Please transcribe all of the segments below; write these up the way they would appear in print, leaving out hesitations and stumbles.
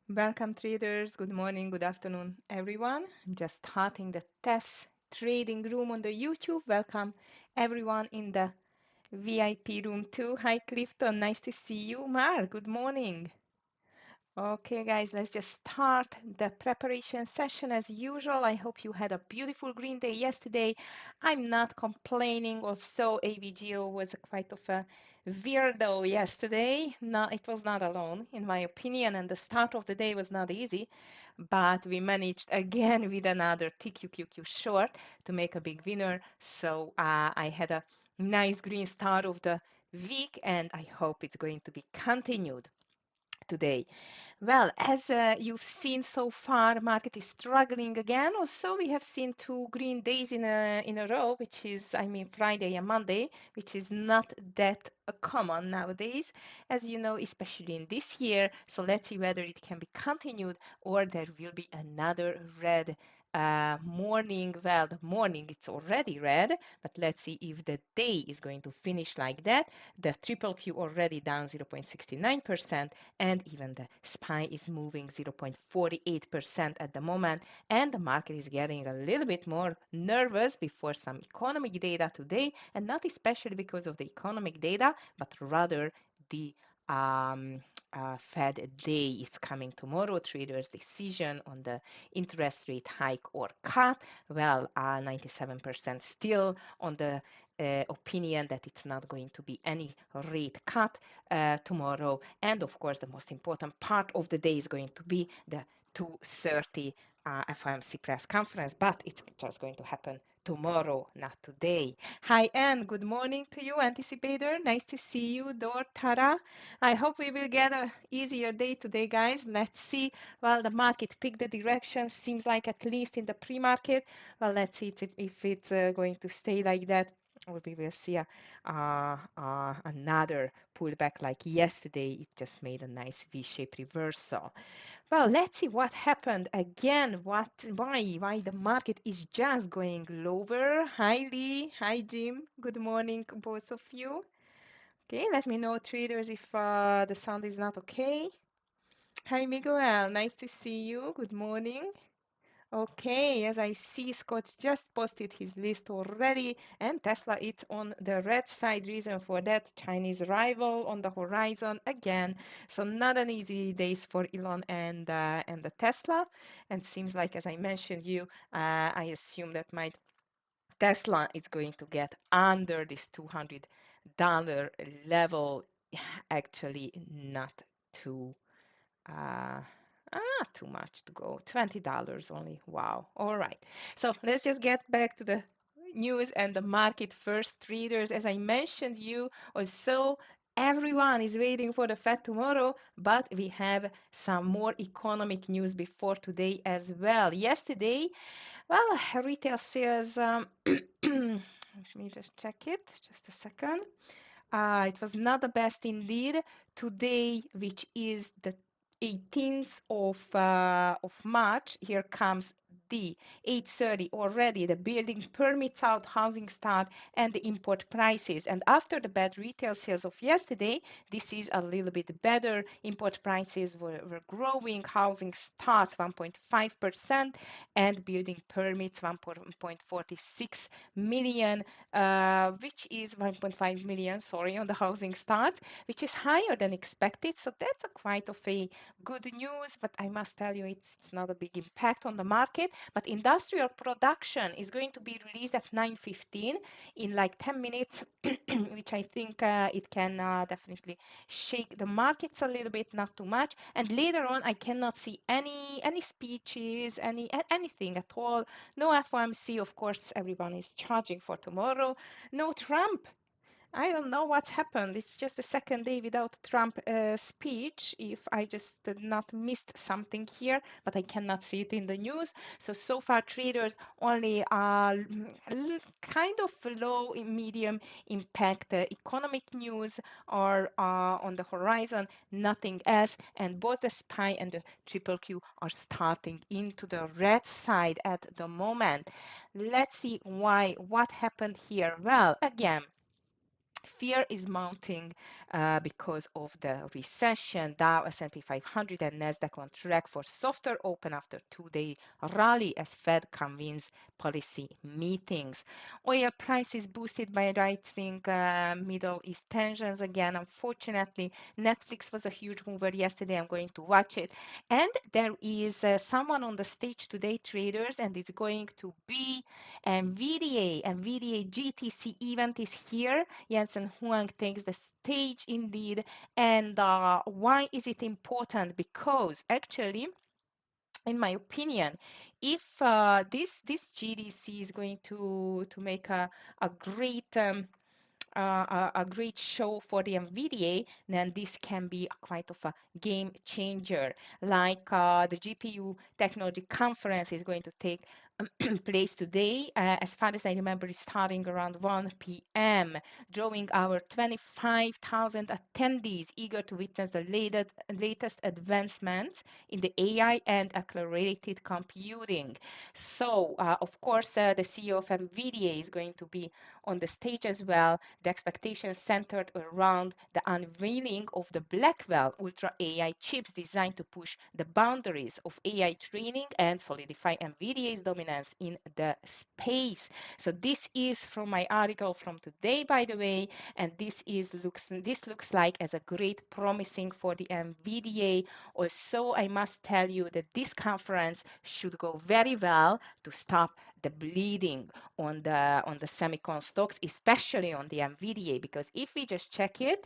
Welcome traders, good morning, good afternoon everyone. I'm just starting the TEFS Trading Room on the YouTube. Welcome everyone in the VIP room too. Hi Clifton, nice to see you. Mar, good morning. Okay, guys, let's just start the preparation session as usual. I hope you had a beautiful green day yesterday. I'm not complaining. Also, AVGO was quite of a weirdo yesterday. No, it was not alone, in my opinion, and the start of the day was not easy, but we managed again with another TQQQ short to make a big winner. So I had a nice green start of the week, and I hope it's going to be continued today. Well, as you've seen so far, market is struggling again. Also, we have seen two green days in a row, which is, I mean, Friday and Monday, which is not that common nowadays, as you know, especially in this year. So let's see whether it can be continued or there will be another red morning. Well, the morning it's already red, but let's see if the day is going to finish like that. The triple Q already down 0.69%, and even the SPY is moving 0.48% at the moment, and the market is getting a little bit more nervous before some economic data today, and not especially because of the economic data, but rather the um, Fed day is coming tomorrow, traders' decision on the interest rate hike or cut. Well, 97% still on the opinion that it's not going to be any rate cut tomorrow. And of course, the most important part of the day is going to be the 2:30 FOMC press conference, but it's just going to happen tomorrow, not today. Hi, Anne. Good morning to you, anticipator. Nice to see you, Dor Tara. I hope we will get a easier day today, guys. Let's see. Well, the market picked the direction. Seems like at least in the pre-market. Well, let's see if it's going to stay like that, or we will see another pullback like yesterday. It just made a nice V-shaped reversal. Well, let's see what happened again. Why the market is just going lower. Hi Lee, hi Jim. Good morning, both of you. Okay, let me know, traders, if the sound is not okay. Hi Miguel, nice to see you. Good morning. Okay, as I see, Scott's just posted his list already, and Tesla is on the red side. Reason for that, Chinese rival on the horizon again. So not an easy days for Elon and the Tesla. And seems like, as I mentioned you, I assume that my Tesla is going to get under this $200 level. Actually, not too uh, too much to go. $20 only. Wow. All right. So let's just get back to the news and the market first, traders. As I mentioned you also, everyone is waiting for the Fed tomorrow, but we have some more economic news before today as well. Yesterday, well, retail sales, let me just check it, just a second. It was not the best indeed. Today, which is the 18th of March, here comes the 8:30 already, the building permits out, housing start, and the import prices. And after the bad retail sales of yesterday, this is a little bit better. Import prices were growing, housing starts 1.5%, and building permits 1.46 million, which is 1.5 million, sorry, on the housing starts, which is higher than expected. So that's a quite of a good news, but I must tell you, it's not a big impact on the market. But industrial production is going to be released at 9:15 in like 10 minutes, which I think it can definitely shake the markets a little bit, not too much. And later on, I cannot see any speeches, anything at all. No FOMC, of course, everyone is charging for tomorrow. No Trump. I don't know what's happened. It's just the second day without Trump speech. If I just did not missed something here, but I cannot see it in the news. So far traders only kind of low, medium impact economic news are on the horizon, nothing else. And both the SPY and the triple Q are starting into the red side at the moment. Let's see why, what happened here. Well, again, Fear is mounting because of the recession. Dow, S&P 500, and Nasdaq on track for softer open after two-day rally as Fed convenes policy meetings. Oil prices boosted by rising Middle East tensions again. Unfortunately, Netflix was a huge mover yesterday. I'm going to watch it. And there is someone on the stage today, traders, and it's going to be Nvidia. Nvidia GTC event is here. Jensen Huang takes the stage indeed. And why is it important? Because actually, in my opinion, if this GDC is going to make a great a great show for the NVIDIA, then this can be quite of a game changer. Like the GPU Technology Conference is going to take place today. As far as I remember, it's starting around 1 p.m., drawing our 25,000 attendees eager to witness the latest advancements in the AI and accelerated computing. So, of course, the CEO of NVIDIA is going to be on the stage as well. The expectations centered around the unveiling of the Blackwell Ultra AI chips designed to push the boundaries of AI training and solidify NVIDIA's dominance in the space. So this is from my article from today, by the way, and this looks like as a great promising for the NVIDIA. Also, I must tell you that this conference should go very well to stop the bleeding on the semicon stocks, especially on the Nvidia, because if we just check it,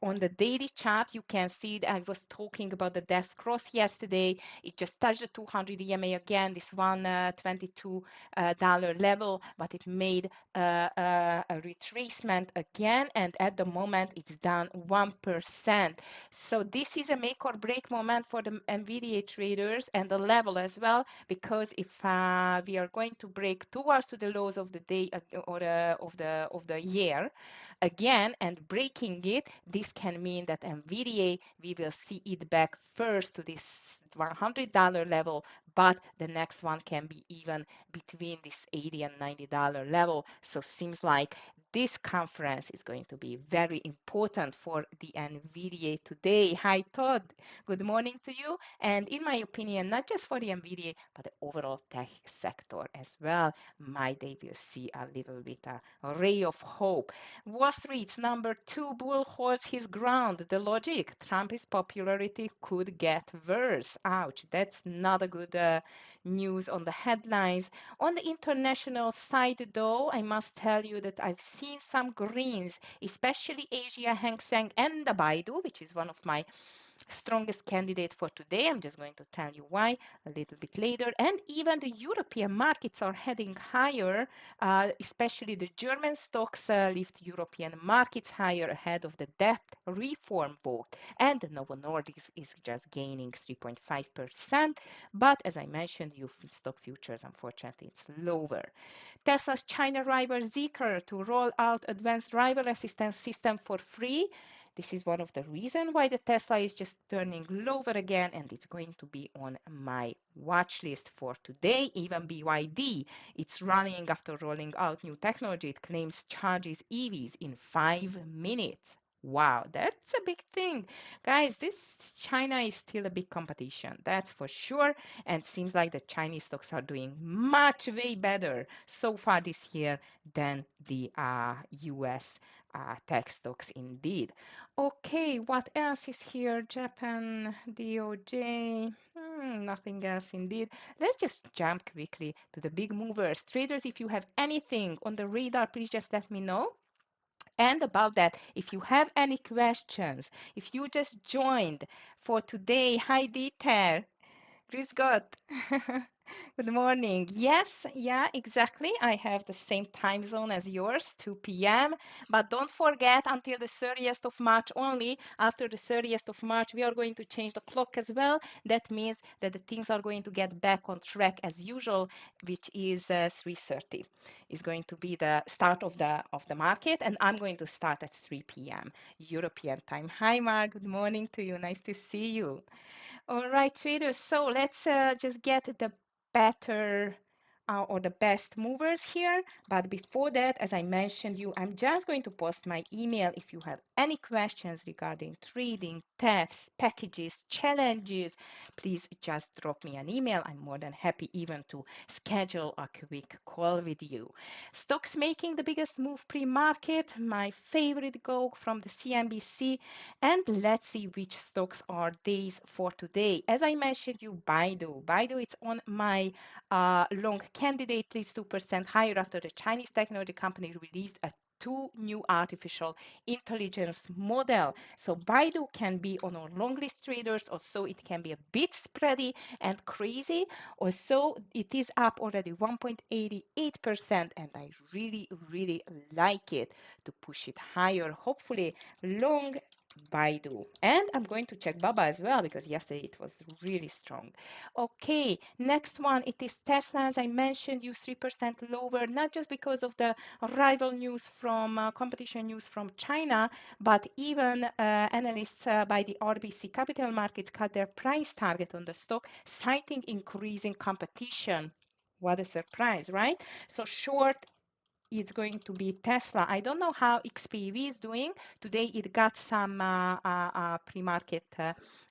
on the daily chart, you can see that I was talking about the death cross yesterday. It just touched the 200 EMA again, this $122 level, but it made a retracement again, and at the moment it's down 1%. So this is a make or break moment for the NVIDIA traders and the level as well, because if we are going to break towards to the lows of the day or of the year, again and breaking it, this can mean that NVIDIA, we will see it back first to this $100 level, but the next one can be even between this $80 and $90 level. So seems like this conference is going to be very important for the NVIDIA today. Hi, Todd. Good morning to you. And in my opinion, not just for the NVIDIA, but the overall tech sector as well, might they will see a little bit a ray of hope. Wall Street's number two bull holds his ground. The logic, Trump's popularity could get worse. Ouch, that's not a good news on the headlines. On the international side, though, I must tell you that I've seen some greens, especially Asia Hang Seng and the Baidu, which is one of my strongest candidate for today. I'm just going to tell you why a little bit later. And even the European markets are heading higher, especially the German stocks lift European markets higher ahead of the debt reform vote. And the Novo Nordisk is just gaining 3.5%. But as I mentioned, you stock futures, unfortunately, it's lower. Tesla's China rival Zeekr to roll out advanced driver assistance system for free. This is one of the reasons why the Tesla is just turning lower again, and it's going to be on my watch list for today. Even BYD, it's running after rolling out new technology. It claims charges EVs in 5 minutes. Wow, that's a big thing. Guys, this China is still a big competition, that's for sure. And seems like the Chinese stocks are doing much way better so far this year than the US tech stocks indeed. Okay, what else is here? Japan, DOJ, nothing else indeed. Let's just jump quickly to the big movers. Traders, if you have anything on the radar, please just let me know. And about that, if you have any questions, if you just joined for today, hi Dieter, grüß Gott. Good morning. Yes, yeah, exactly. I have the same time zone as yours, 2 p.m. But don't forget, until the 30th of March only, after the 30th of March, we are going to change the clock as well. That means that the things are going to get back on track as usual, which is 3:30. Is going to be the start of the market, and I'm going to start at 3 p.m. European time. Hi, Mark. Good morning to you. Nice to see you. All right, traders. So let's just get the better or the best movers here. But before that, as I mentioned you, I'm just going to post my email. If you have any questions regarding trading, TEFs, packages, challenges, please just drop me an email. I'm more than happy even to schedule a quick call with you. Stocks making the biggest move pre-market, my favorite go from the CNBC. And let's see which stocks are these for today. As I mentioned you, Baidu. Baidu, it's on my long candidate, please 2% higher after the Chinese technology company released a two new artificial intelligence model. So Baidu can be on our long list traders, also it can be a bit spready and crazy. Also, it is up already 1.88%, and I really, really like it to push it higher. Hopefully, long Baidu. And I'm going to check Baba as well because yesterday it was really strong. Okay, next one, it is Tesla, as I mentioned, you 3% lower, not just because of the rival news from competition news from China, but even analysts by the RBC Capital Markets cut their price target on the stock, citing increasing competition. What a surprise, right? So short it's going to be Tesla. I don't know how XPV is doing. Today it got some pre-market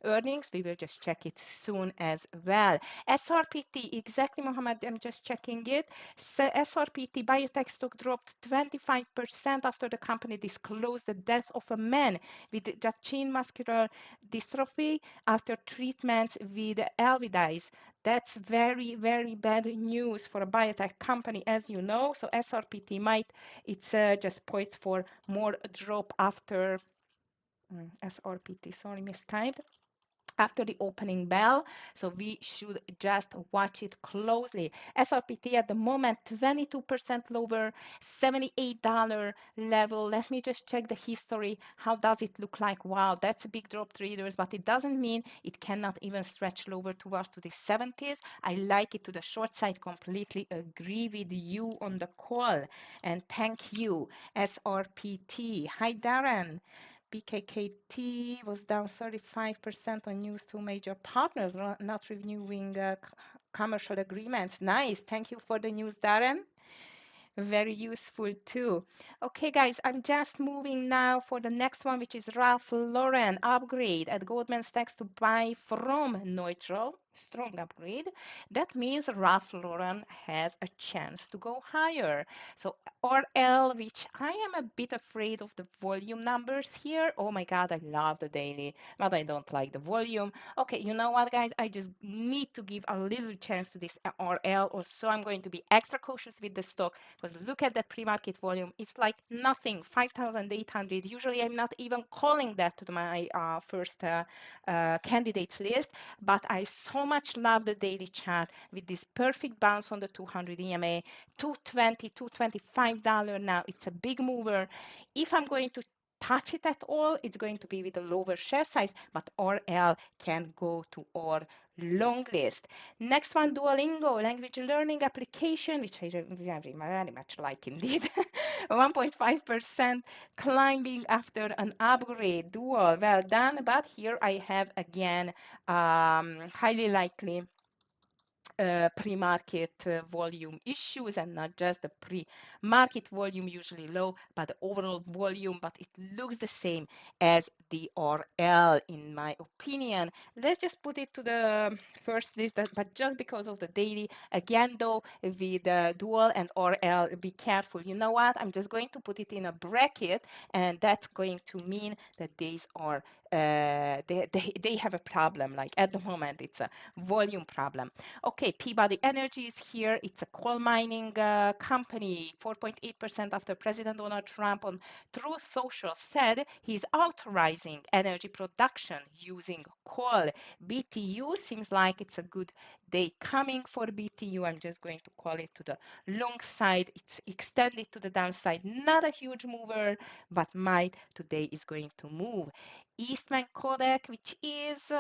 earnings. We will just check it soon as well. SRPT, exactly, Mohammed. I'm just checking it. So SRPT biotech stock dropped 25% after the company disclosed the death of a man with Duchenne muscular dystrophy after treatments with LVDIs. That's very, very bad news for a biotech company, as you know. So SRPT might, it's just poised for more drop after SRPT, sorry, mistyped after the opening bell. So we should just watch it closely. SRPT at the moment 22% lower, $78 level. Let me just check the history. How does it look like? Wow, that's a big drop, traders, but it doesn't mean it cannot even stretch lower towards to the 70s. I like it to the short side. Completely agree with you on the call. And thank you, SRPT. Hi, Darren. BKKT was down 35% on news to major partners not renewing commercial agreements. Nice. Thank you for the news, Darren. Very useful too. Okay, guys, I'm just moving now for the next one, which is Ralph Lauren upgrade at Goldman Sachs to buy from neutral. Strong upgrade. That means Ralph Lauren has a chance to go higher. So RL, which I am a bit afraid of the volume numbers here. Oh my God, I love the daily, but I don't like the volume. Okay, you know what, guys? I just need to give a little chance to this RL, or so I'm going to be extra cautious with the stock because look at that pre-market volume. It's like nothing, 5,800. Usually I'm not even calling that to my first candidates list, but I so much love the daily chart with this perfect bounce on the 200 EMA, 220, $225 now. It's a big mover. If I'm going to touch it at all, it's going to be with a lower share size, but RL can go to our long list. Next one, Duolingo, language learning application, which I very, very much like indeed. 1.5% climbing after an upgrade. Dual, well done. But here I have again highly likely pre-market volume issues, and not just the pre-market volume usually low, but the overall volume, but it looks the same as the RL in my opinion. Let's just put it to the first list, but just because of the daily, again though, with dual and RL, be careful. You know what? I'm just going to put it in a bracket, and that's going to mean that these are they have a problem. Like at the moment, it's a volume problem. Okay, Peabody Energy is here. It's a coal mining company, 4.8% after President Donald Trump on Truth Social said he's authorizing energy production using coal. BTU seems like it's a good day coming for BTU. I'm just going to call it to the long side. It's extended to the downside. Not a huge mover, but might today is going to move. Eastman Kodak, which is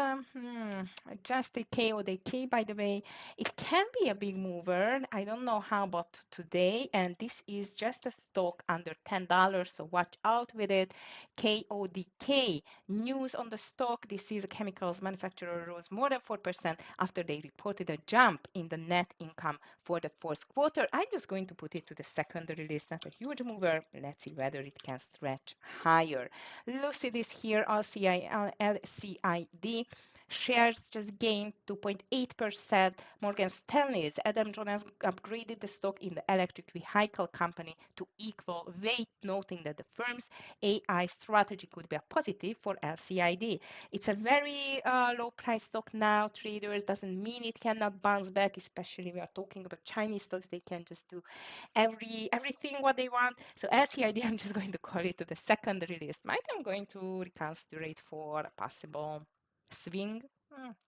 just a KODK, by the way, It can be a big mover. I don't know how about today. And this is just a stock under $10. So watch out with it. KODK. News on the stock. This is a chemicals manufacturer rose more than 4% after they reported a jump in the net income for the fourth quarter. I'm just going to put it to the secondary list. Not a huge mover. Let's see whether it can stretch higher. Lucid is here. LCID. Shares just gained 2.8%. Morgan Stanley's Adam Jonas upgraded the stock in the electric vehicle company to equal weight, noting that the firm's AI strategy could be a positive for LCID. It's a very low price stock now. Traders doesn't mean it cannot bounce back, especially we are talking about Chinese stocks. They can just do everything what they want. So LCID, I'm just going to call it to the secondary list. Might I'm going to reconsider it for a possible swing.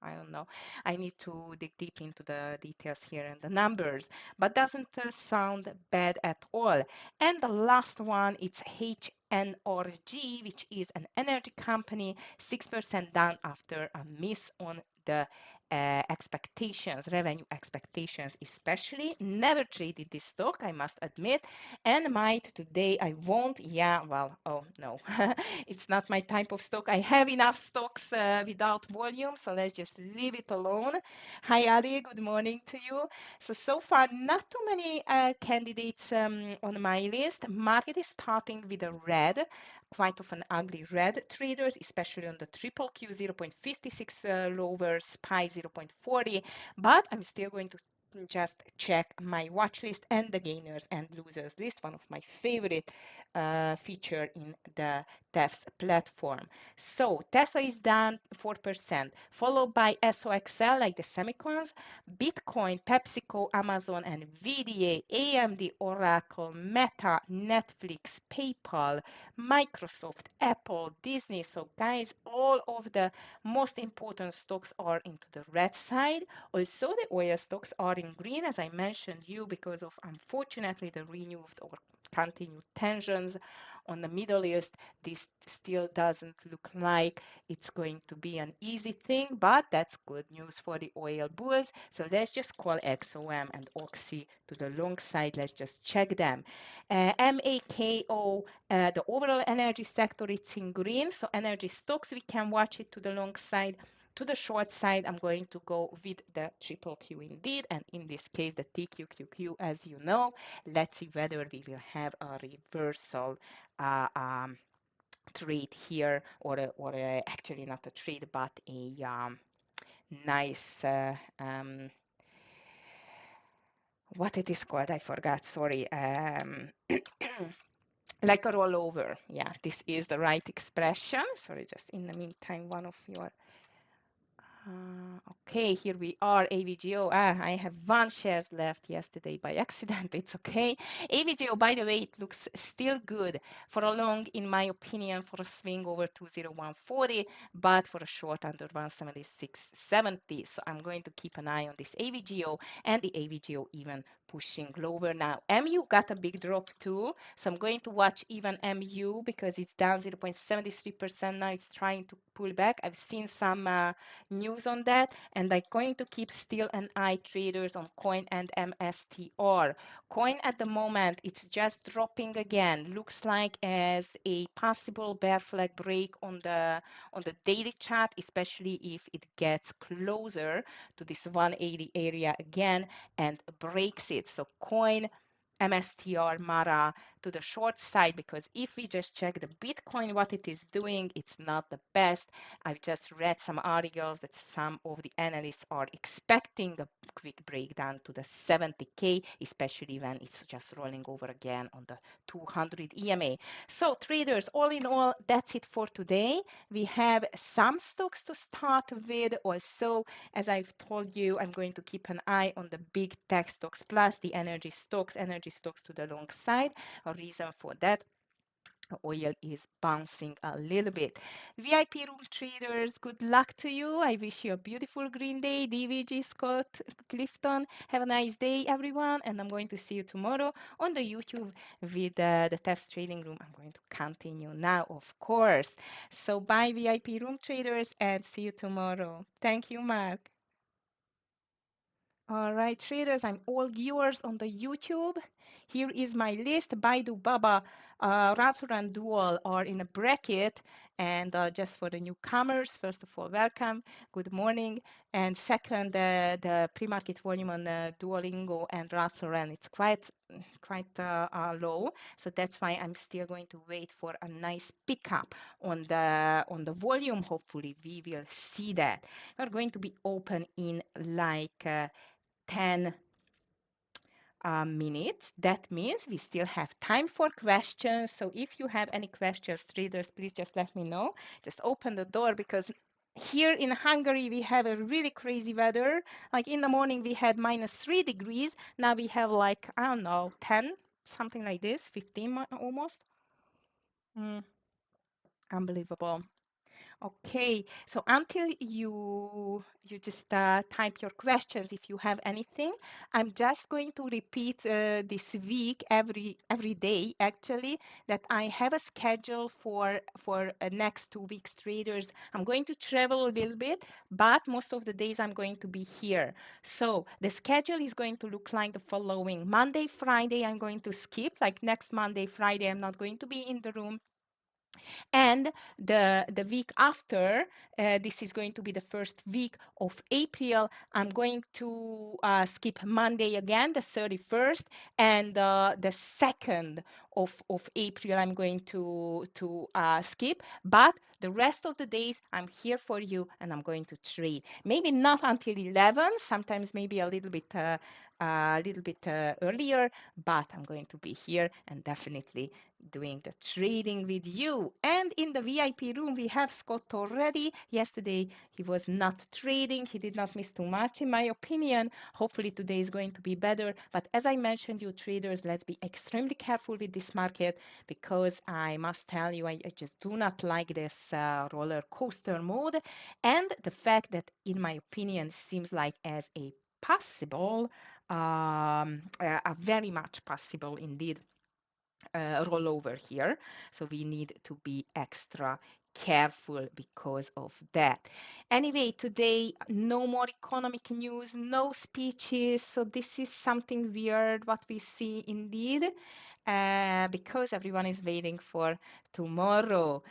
I don't know. I need to dig deep into the details here and the numbers, but doesn't sound bad at all. And the last one, it's HNRG, which is an energy company, 6% down after a miss on the expectations, revenue expectations, especially. Never traded this stock, I must admit, and might today I won't. Yeah, well, oh no, it's not my type of stock. I have enough stocks without volume, so let's just leave it alone. Hi, Ali, good morning to you. So far, not too many candidates on my list. Market is starting with a red, quite of an ugly red traders, especially on the triple Q 0.56 lower, SPY 0.40, but I'm still going to just check my watch list and the gainers and losers list, one of my favorite feature in the TEFS platform. So Tesla is down 4%, followed by SOXL like the semicons, Bitcoin, PepsiCo, Amazon, Nvidia, AMD, Oracle, Meta, Netflix, PayPal, Microsoft, Apple, Disney. So guys, all of the most important stocks are into the red side. Also, the oil stocks are in green, as I mentioned you, because of unfortunately the renewed or continued tensions on the Middle East. This still doesn't look like it's going to be an easy thing, but that's good news for the oil bulls. So let's just call XOM and Oxy to the long side. Let's just check them. MAKO, the overall energy sector, it's in green. So energy stocks, we can watch it to the long side. To the short side, I'm going to go with the triple Q indeed, and in this case, the TQQQ, as you know. Let's see whether we will have a reversal trade here, or actually not a trade, but a nice, what it is called, I forgot, sorry. Like a rollover. Yeah, this is the right expression. Sorry, just in the meantime, one of your okay, here we are, AVGO. I have one shares left yesterday by accident. It's okay. AVGO, by the way, it looks still good for a long, in my opinion, for a swing over 20140, but for a short under 176.70. So I'm going to keep an eye on this AVGO and the AVGO even pushing lower now. MU got a big drop too. So I'm going to watch even MU because it's down 0.73% now. It's trying to pull back. I've seen some news on that, and I'm going to keep still an eye traders on coin and MSTR. Coin at the moment, it's just dropping again. Looks like as a possible bear flag break on the daily chart, especially if it gets closer to this 180 area again and breaks it. So coin, MSTR, Mara to the short side, because if we just check the Bitcoin, what it is doing, it's not the best. I've just read some articles that some of the analysts are expecting a quick breakdown to the 70K, especially when it's just rolling over again on the 200 EMA. So traders, all in all, that's it for today. We have some stocks to start with. Also, as I've told you, I'm going to keep an eye on the big tech stocks plus the energy stocks to the long side. A reason for that, oil is bouncing a little bit. VIP room traders, good luck to you. I wish you a beautiful green day. DVG Scott Clifton, have a nice day, everyone. And I'm going to see you tomorrow on the YouTube with the TEFS Trading Room. I'm going to continue now, of course. So bye, VIP room traders, and see you tomorrow. Thank you, Mark. All right, traders, I'm all yours on the YouTube. Here is my list. Baidu, Baba, Rafter and Dual are in a bracket. And just for the newcomers, first of all, welcome. Good morning. And second, the pre-market volume on Duolingo and Rafter, and it's quite low. So that's why I'm still going to wait for a nice pickup on the volume. Hopefully, we will see that. We're going to be open in like 10 minutes. That means we still have time for questions. So if you have any questions, traders, please just let me know. Just open the door because here in Hungary we have a really crazy weather. Like in the morning we had -3 degrees. Now we have like, I don't know, 10, something like this, 15 almost. Mm, unbelievable. Okay, so until you just type your questions, if you have anything, I'm just going to repeat this week every day actually that I have a schedule for next 2 weeks traders. I'm going to travel a little bit, but most of the days I'm going to be here. So the schedule is going to look like the following: Monday, Friday, I'm going to skip. Like next Monday, Friday, I'm not going to be in the room. And the week after, this is going to be the first week of April. I'm going to skip Monday again, the 31st, and the 2nd of April I'm going to skip. But the rest of the days I'm here for you and I'm going to trade. Maybe not until 11, sometimes maybe a little bit earlier, but I'm going to be here and definitely doing the trading with you. And in the VIP room, we have Scott already. Yesterday, he was not trading. He did not miss too much, in my opinion. Hopefully, today is going to be better. But as I mentioned, you traders, let's be extremely careful with this market because I must tell you, I just do not like this roller coaster mode. And the fact that, in my opinion, seems like as a possible, a very much possible indeed rollover here. So we need to be extra careful because of that. Anyway, today no more economic news, no speeches. So this is something weird what we see indeed. Because everyone is waiting for tomorrow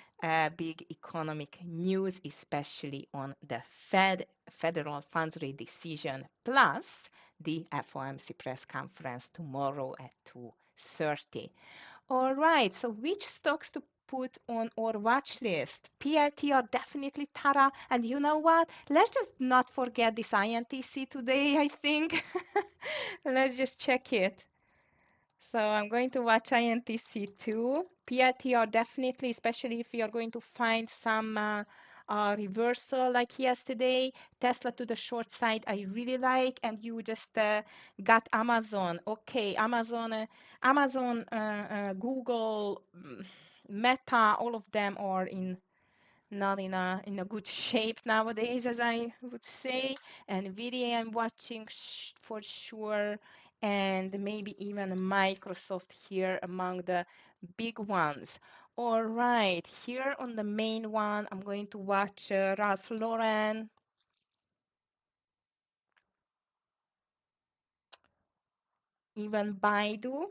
big economic news, especially on the federal funds rate decision, plus the FOMC press conference tomorrow at 2:30. All right, so which stocks to put on our watch list? PLT are definitely Tara. And you know what? Let's just not forget this INTC today, I think. Let's just check it. So I'm going to watch INTC too. PLT are definitely, especially if you are going to find some reversal like yesterday. Tesla to the short side, I really like. And you just got Amazon. Okay, Amazon, Google, Meta, all of them are not in a good shape nowadays, as I would say. Nvidia I'm watching for sure, and maybe even Microsoft here among the big ones. All right, here on the main one, I'm going to watch Ralph Lauren, even Baidu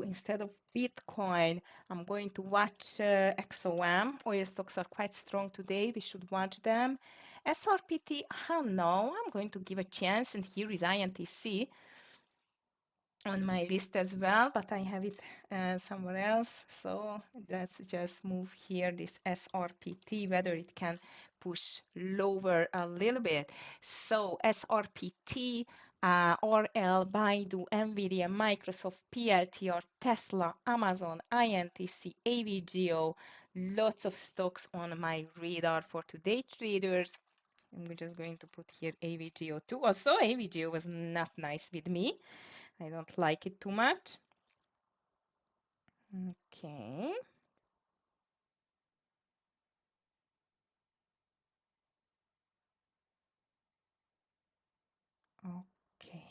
instead of Bitcoin. I'm going to watch XOM. Oil stocks are quite strong today. We should watch them. SRPT, I don't know. I'm going to give a chance. And here is INTC on my list as well, but I have it somewhere else. So let's just move here this SRPT, whether it can push lower a little bit. So SRPT, RL, Baidu, Nvidia, Microsoft, PLTR, Tesla, Amazon, INTC, AVGO, lots of stocks on my radar for today traders. I'm just going to put here AVGO too. Also, AVGO was not nice with me. I don't like it too much. Okay. Okay.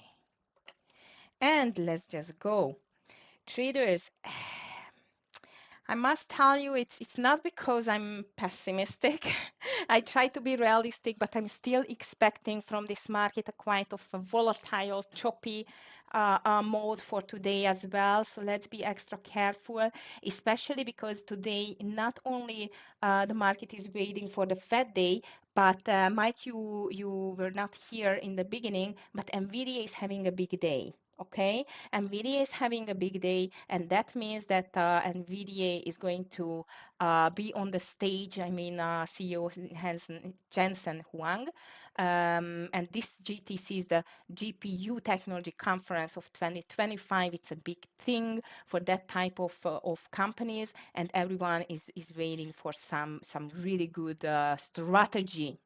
And let's just go. Traders, I must tell you, it's not because I'm pessimistic. I try to be realistic, but I'm still expecting from this market a quite of a volatile, choppy mode for today as well. So let's be extra careful, especially because today not only the market is waiting for the Fed day, but Mike, you were not here in the beginning, but Nvidia is having a big day. Okay, Nvidia is having a big day, and that means that Nvidia is going to be on the stage. I mean, CEO Jensen Huang, and this GTC is the GPU Technology Conference of 2025. It's a big thing for that type of companies, and everyone is waiting for some really good strategy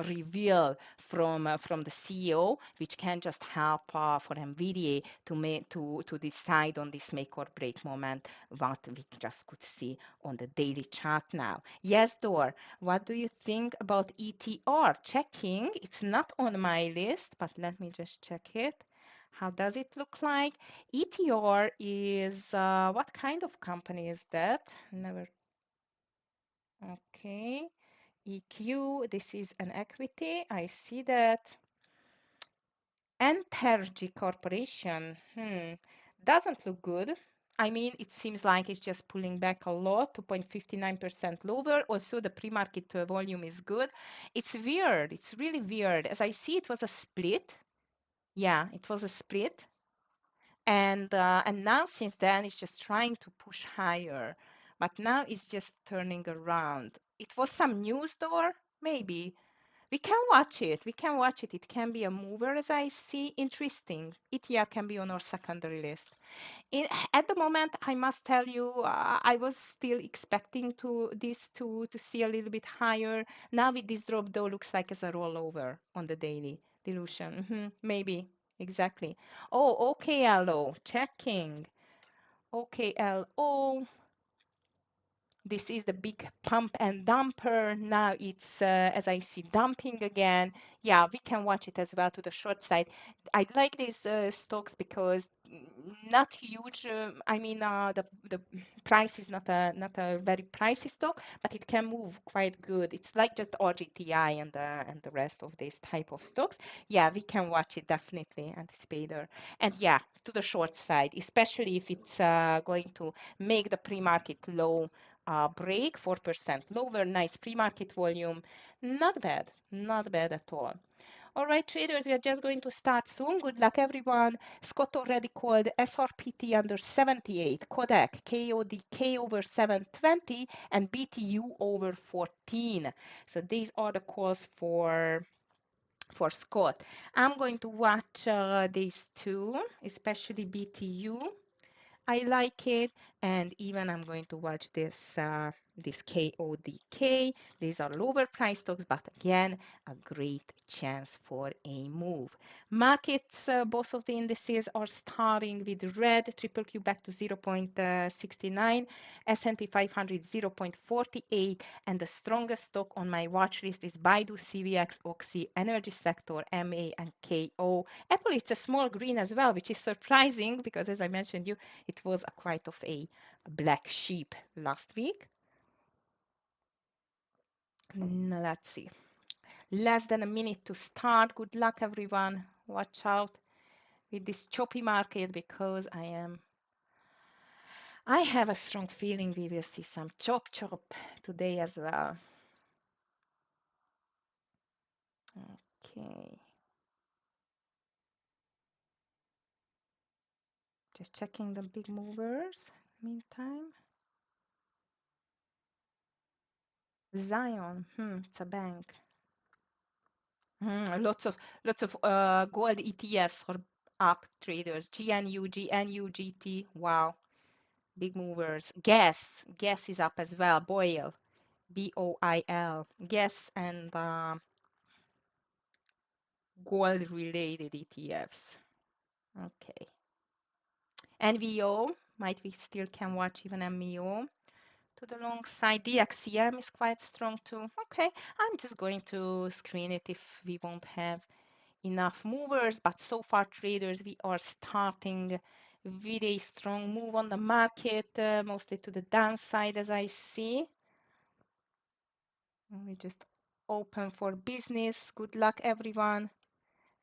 reveal from the CEO, which can just help for NVIDIA to decide on this make or break moment, what we just could see on the daily chart now. Yes, Dor, what do you think about ETR? Checking, it's not on my list, but let me just check it. How does it look like? ETR is what kind of company is that? Never. Okay. EQ, this is an equity. I see that. Entergy Corporation, doesn't look good. I mean, it seems like it's just pulling back a lot, 2.59% lower. Also, the pre-market volume is good. It's weird. It's really weird. As I see, it was a split. Yeah, it was a split. And now since then, it's just trying to push higher. But now it's just turning around. It was some news door, maybe. We can watch it. We can watch it. It can be a mover, as I see. Interesting. ETR can be on our secondary list. At the moment, I must tell you, I was still expecting to see a little bit higher. Now with this drop, though, looks like it's a rollover on the daily dilution. Maybe exactly. Oh, OKLO checking. OKLO. This is the big pump and dumper. Now it's, as I see, dumping again. Yeah, we can watch it as well to the short side. I like these stocks because not huge. I mean, the price is not a very pricey stock, but it can move quite good. It's like just RGTI and the rest of these type of stocks. Yeah, we can watch it definitely, anticipator. And yeah, to the short side, especially if it's going to make the pre-market low break, 4% lower, nice pre-market volume. Not bad, not bad at all. All right, traders, we are just going to start soon. Good luck, everyone. Scott already called SRPT under 78, Kodak, KODK over 720, and BTU over 14. So these are the calls for Scott. I'm going to watch these two, especially BTU. I like it, and even I'm going to watch this KODK. These are lower price stocks, but again, a great chance for a move. Markets, both of the indices are starting with red, triple Q back to 0.69, S&P 500 0.48, and the strongest stock on my watch list is Baidu, CVX, Oxy, Energy Sector, MA, and KO. Apple, it's a small green as well, which is surprising because, as I mentioned you, it was a quite of a black sheep last week. Now, let's see. Less than a minute to start. Good luck, everyone. Watch out with this choppy market because I have a strong feeling we will see some chop today as well. Okay. Just checking the big movers. Meantime, Zion. It's a bank. Lots of gold ETFs for up traders. GNU, GT. Wow, big movers. Gas is up as well. Boil, BOIL. Gas and gold related ETFs. Okay. NVO, might we still can watch even NVO. To the long side, DXCM is quite strong too. Okay, I'm just going to screen it if we won't have enough movers, but so far traders, we are starting with a strong move on the market, mostly to the downside as I see. Let me just open for business. Good luck, everyone.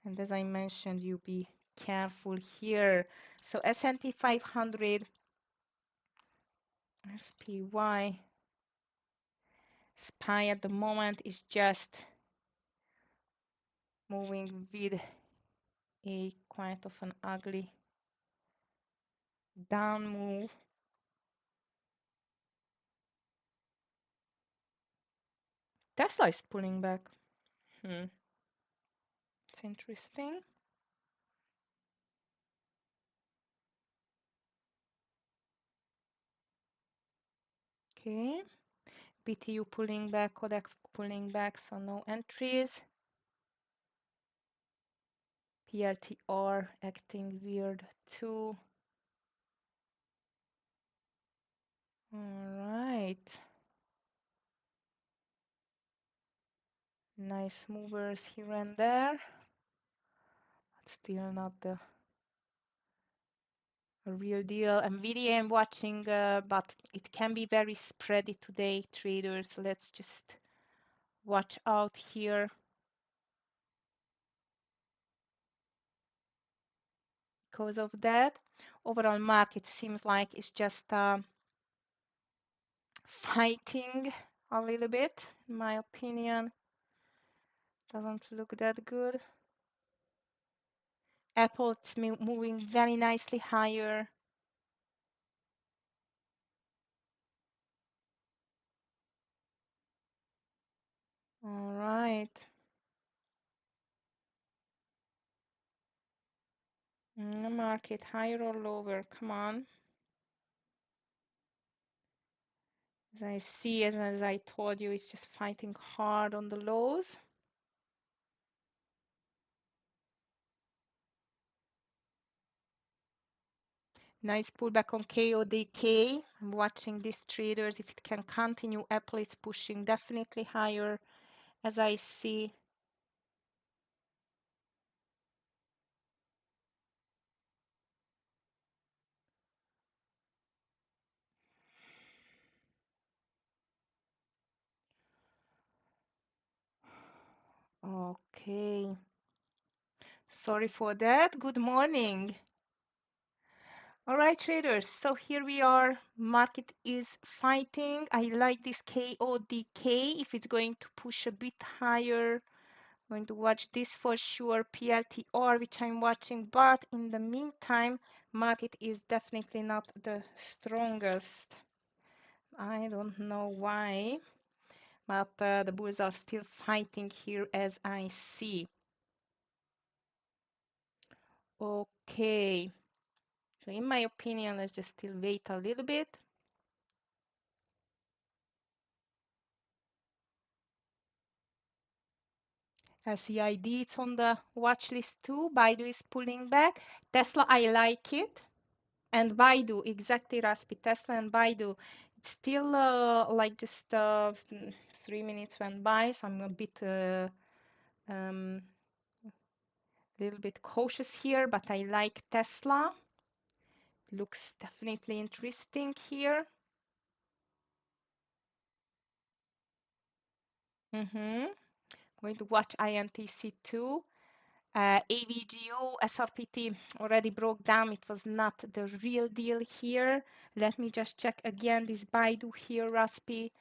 And as I mentioned, you be careful here. So S&P 500, SPY, SPY at the moment is just moving with a quite of an ugly down move. Tesla is pulling back. It's interesting. Okay. BTU pulling back, Kodak pulling back, so no entries. PLTR acting weird too. All right. Nice movers here and there. But still not the real deal. Nvidia I'm watching, but it can be very spready today, traders. So let's just watch out here. Because of that, overall market seems like it's just fighting a little bit, in my opinion. Doesn't look that good. Apple is moving very nicely higher. All right. The market higher or lower? Come on. As I see, as I told you, it's just fighting hard on the lows. Nice pullback on KODK. I'm watching these traders. If it can continue, Apple is pushing definitely higher, as I see. Okay. Sorry for that. Good morning. All right, traders. So here we are. Market is fighting. I like this KODK. If it's going to push a bit higher, going to watch this for sure. PLTR, which I'm watching. But in the meantime, market is definitely not the strongest. I don't know why, but the bulls are still fighting here as I see. Okay. So in my opinion, let's just still wait a little bit. CID, it's on the watch list too. Baidu is pulling back. Tesla, I like it. And Baidu, exactly, Raspi. Tesla and Baidu. It's still like just 3 minutes went by, so I'm a bit little bit cautious here, but I like Tesla. Looks definitely interesting here. Going to watch INTC too. AVGO, SRPT already broke down. It was not the real deal here. Let me just check again this Baidu here, Raspi.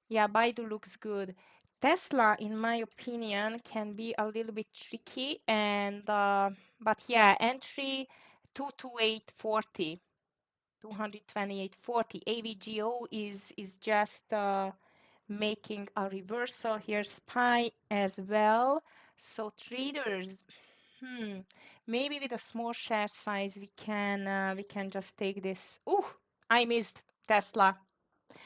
Yeah, Baidu looks good. Tesla, in my opinion, can be a little bit tricky, and but yeah, entry 228.40, 228.40. AVGO is just making a reversal here. SPY as well. So traders, maybe with a small share size we can just take this. Ooh, I missed Tesla.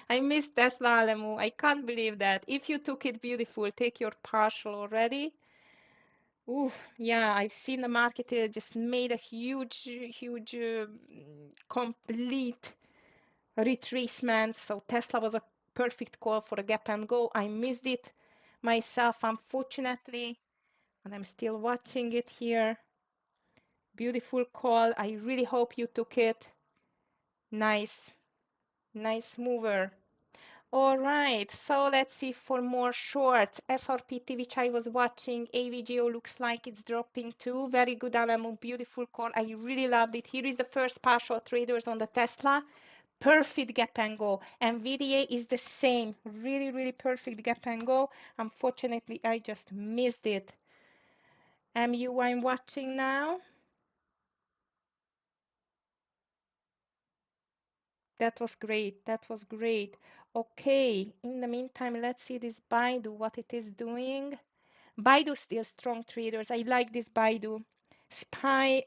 I missed Tesla, Alemu. I can't believe that. If you took it, beautiful. Take your partial already. Ooh, yeah, I've seen the market just made a huge, huge, complete retracement. So Tesla was a perfect call for a gap and go. I missed it myself, unfortunately, and I'm still watching it here. Beautiful call. I really hope you took it. Nice, nice mover. All right, so let's see for more shorts. SRPT, which I was watching, AVGO looks like it's dropping too. Very good, Alamo, beautiful call. I really loved it. Here is the first partial traders on the Tesla. Perfect gap and go. Nvidia is the same. Really, really perfect gap and go. Unfortunately, I just missed it. MU, I'm watching now. That was great. That was great. Okay, in the meantime, let's see this Baidu, what it is doing. Baidu still strong traders. I like this Baidu. SPY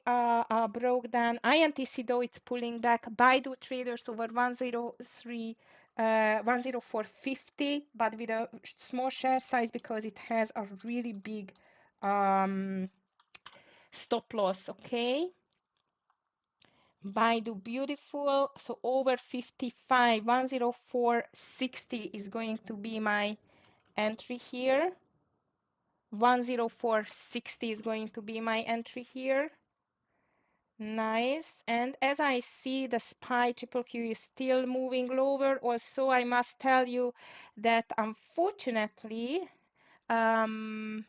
broke down. INTC though it's pulling back. Baidu traders over 103, 104.50, but with a small share size because it has a really big um, stop loss. Okay. Baidu beautiful. So over 55, 104.60 is going to be my entry here. 104.60 is going to be my entry here. Nice. And as I see the SPY triple Q is still moving lower. Also, I must tell you that unfortunately, um,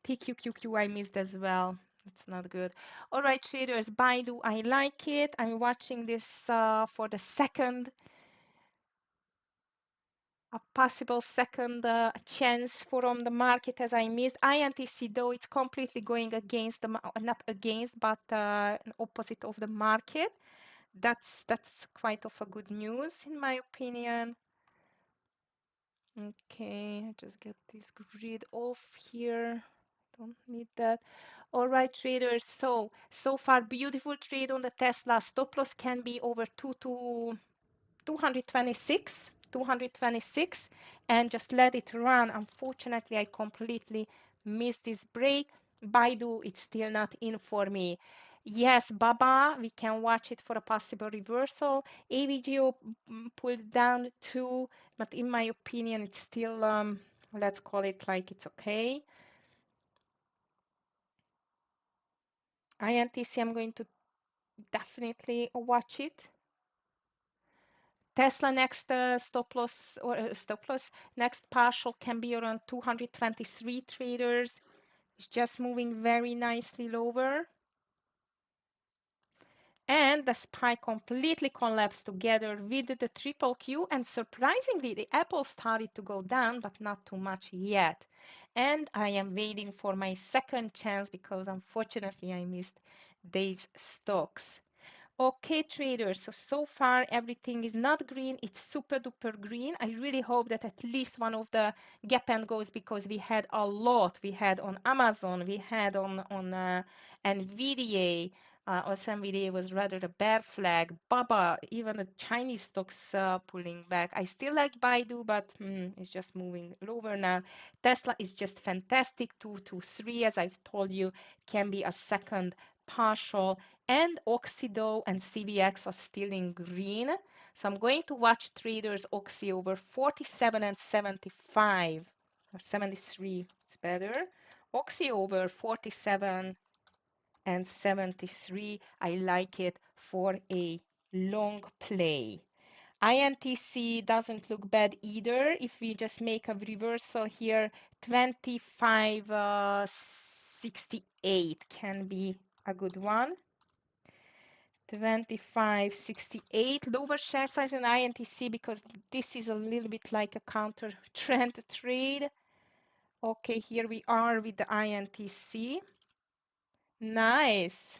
TQQQ I missed as well. It's not good. All right, traders, Baidu, I like it. I'm watching this for the second a possible second chance from the market as I missed. INTC though it's completely going against the not against but an opposite of the market. That's quite of a good news in my opinion. Okay, just get this grid off here. Don't need that. All right, traders. So far beautiful trade on the Tesla. Stop loss can be over 226 and just let it run. Unfortunately, I completely missed this break. Baidu, it's still not in for me. Yes, Baba, we can watch it for a possible reversal. AVGO pulled down too, but in my opinion, it's still, let's call it like it's okay. INTC, I'm going to definitely watch it. Tesla next stop loss next partial can be around 223 traders. It's just moving very nicely lower. And the SPY completely collapsed together with the triple Q. And surprisingly, the Apple started to go down, but not too much yet. And I am waiting for my second chance because unfortunately I missed these stocks. Okay, traders, so far everything is not green, it's super duper green. I really hope that at least one of the gap and goes because we had a lot. We had on Amazon, we had on Nvidia. Also, Nvidia was rather a bear flag. Baba, even the Chinese stocks pulling back. I still like Baidu, but it's just moving lower now. Tesla is just fantastic. 223, as I've told you, can be a second partial and Oxido and CVX are still in green. So I'm going to watch traders Oxy over 47 and 75 or 73. It's better. Oxy over 47 and 73. I like it for a long play. INTC doesn't look bad either. If we just make a reversal here, 25.68 can be a good one. 25.68 lower share size in INTC because this is a little bit like a counter trend trade. Okay, here we are with the INTC. Nice.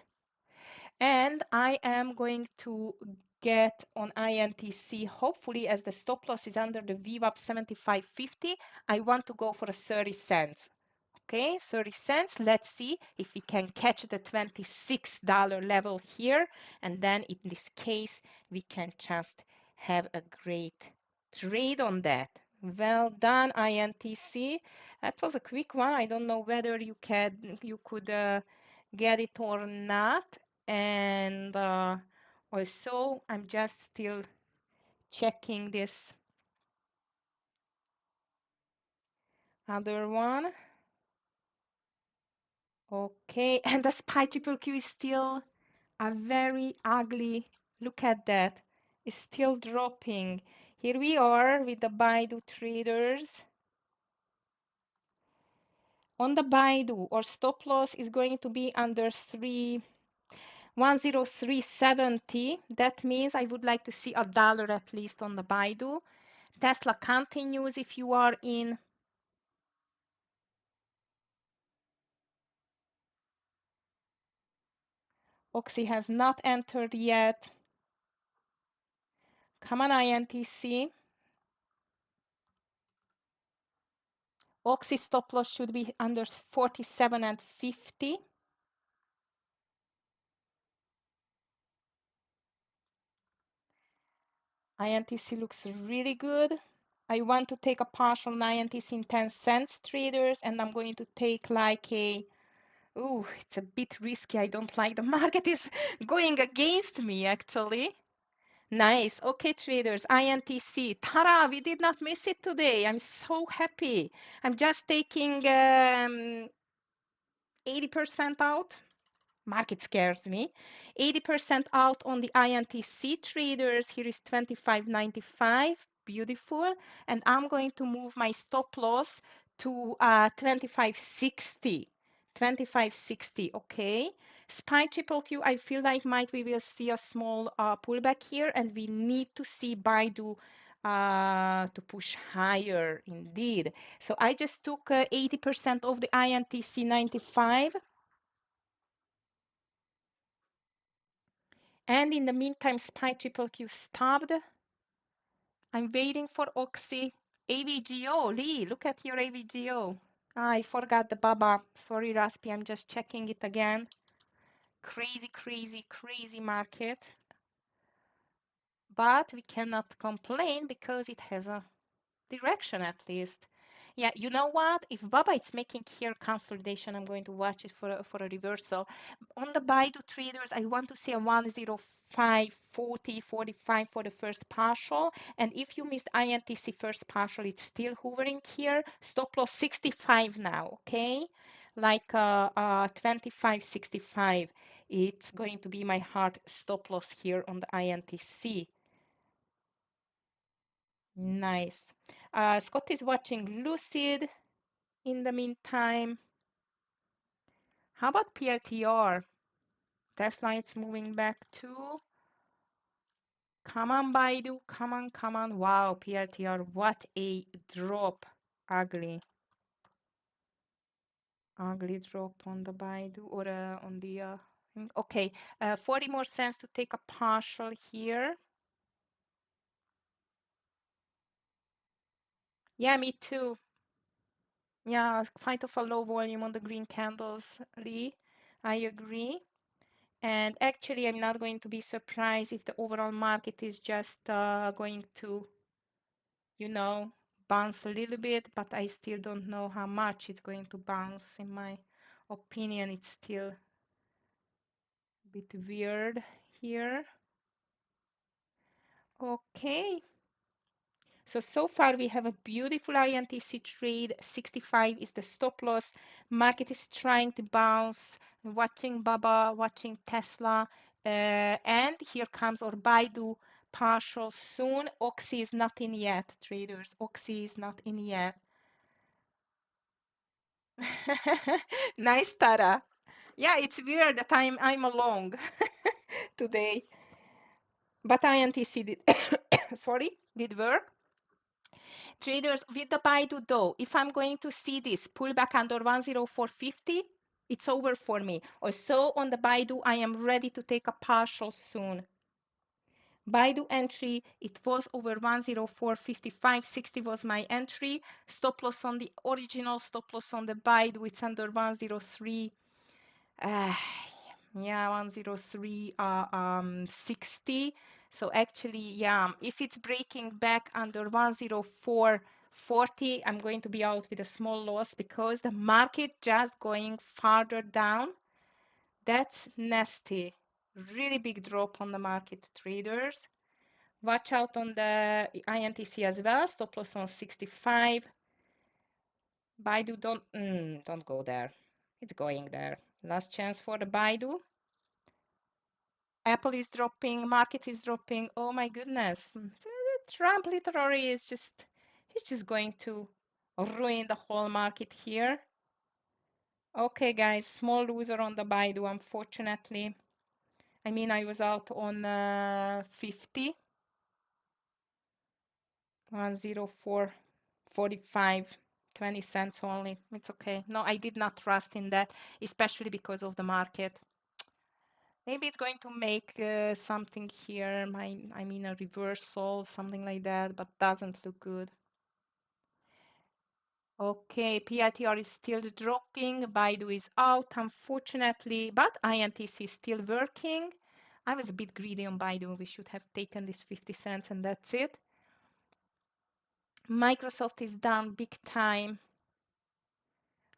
And I am going to get on INTC, hopefully as the stop loss is under the VWAP 75.50, I want to go for a 30 cents. Okay, 30 cents. Let's see if we can catch the $26 level here. And then in this case, we can just have a great trade on that. Well done, INTC. That was a quick one. I don't know whether you could get it or not. And also, I'm just still checking this other one. Okay, and the SPY triple Q is still a very ugly, look at that, it's still dropping. Here we are with the Baidu traders. On the Baidu, our stop loss is going to be under 10370. That means I would like to see a dollar at least on the Baidu. Tesla continues if you are in. Oxy has not entered yet. Come on, INTC. Oxy stop loss should be under 47 and 50. INTC looks really good. I want to take a partial on INTC in 10 cents traders, and I'm going to take like a, oh, it's a bit risky. I don't like the market is going against me actually. Nice. Okay, traders, INTC. Tara, we did not miss it today. I'm so happy. I'm just taking 80% out. Market scares me. 80% out on the INTC traders. Here is 25.95. Beautiful. And I'm going to move my stop loss to 25.60. 25.60. Okay. SPY triple Q, I feel like we will see a small pullback here, and we need to see Baidu to push higher indeed. So I just took 80% of the INTC 95. And in the meantime, SPY triple Q stopped. I'm waiting for Oxy. AVGO, Lee, look at your AVGO. I forgot the Baba. Sorry, Raspi, I'm just checking it again. Crazy, crazy, crazy market. But we cannot complain because it has a direction at least. Yeah, you know what? If Baba is making here consolidation, I'm going to watch it for a reversal. On the Baidu traders, I want to see a 105.40, 45 for the first partial. And if you missed INTC first partial, it's still hovering here. Stop loss 65 now, okay? Like 25.65. It's going to be my hard stop loss here on the INTC. Nice. Scott is watching Lucid in the meantime. How about PLTR? Tesla is moving back too. Come on, Baidu. Come on, come on. Wow, PLTR, what a drop. Ugly. Ugly drop on the Baidu or on the. Okay, 40 more cents to take a partial here. Yeah, me too. Yeah, kind of a low volume on the green candles, Lee. I agree. And actually, I'm not going to be surprised if the overall market is just going to, you know, bounce a little bit, but I still don't know how much it's going to bounce. In my opinion, it's still a bit weird here. Okay. So far we have a beautiful INTC trade. 65 is the stop loss. Market is trying to bounce, watching Baba, watching Tesla. And here comes our Baidu partial soon. Oxy is not in yet, traders. Oxy is not in yet. Nice, Tara. Yeah, it's weird that I'm along today. But INTC did, sorry, did work. Traders with the Baidu though, if I'm going to see this pullback under 104.50, it's over for me. Also on the Baidu, I am ready to take a partial soon. Baidu entry, it was over 104.55, 60 was my entry. Stop loss on the original, stop loss on the Baidu, it's under 103. Yeah, 103.60. So actually, yeah, if it's breaking back under 104.40, I'm going to be out with a small loss because the market just going farther down. That's nasty. Really big drop on the market, traders. Watch out on the INTC as well. Stop loss on 65. Baidu, don't go there. It's going there. Last chance for the Baidu. Apple is dropping, market is dropping. Oh my goodness. Trump literally is just, he's just going to ruin the whole market here. Okay, guys, small loser on the Baidu, unfortunately. I mean, I was out on 50, 104.45, 20 cents only. It's okay. No, I did not trust in that, especially because of the market. Maybe it's going to make something here, I mean a reversal, something like that, but doesn't look good. Okay, PITR is still dropping, Baidu is out, unfortunately, but INTC is still working. I was a bit greedy on Baidu. We should have taken this 50 cents and that's it. Microsoft is down big time.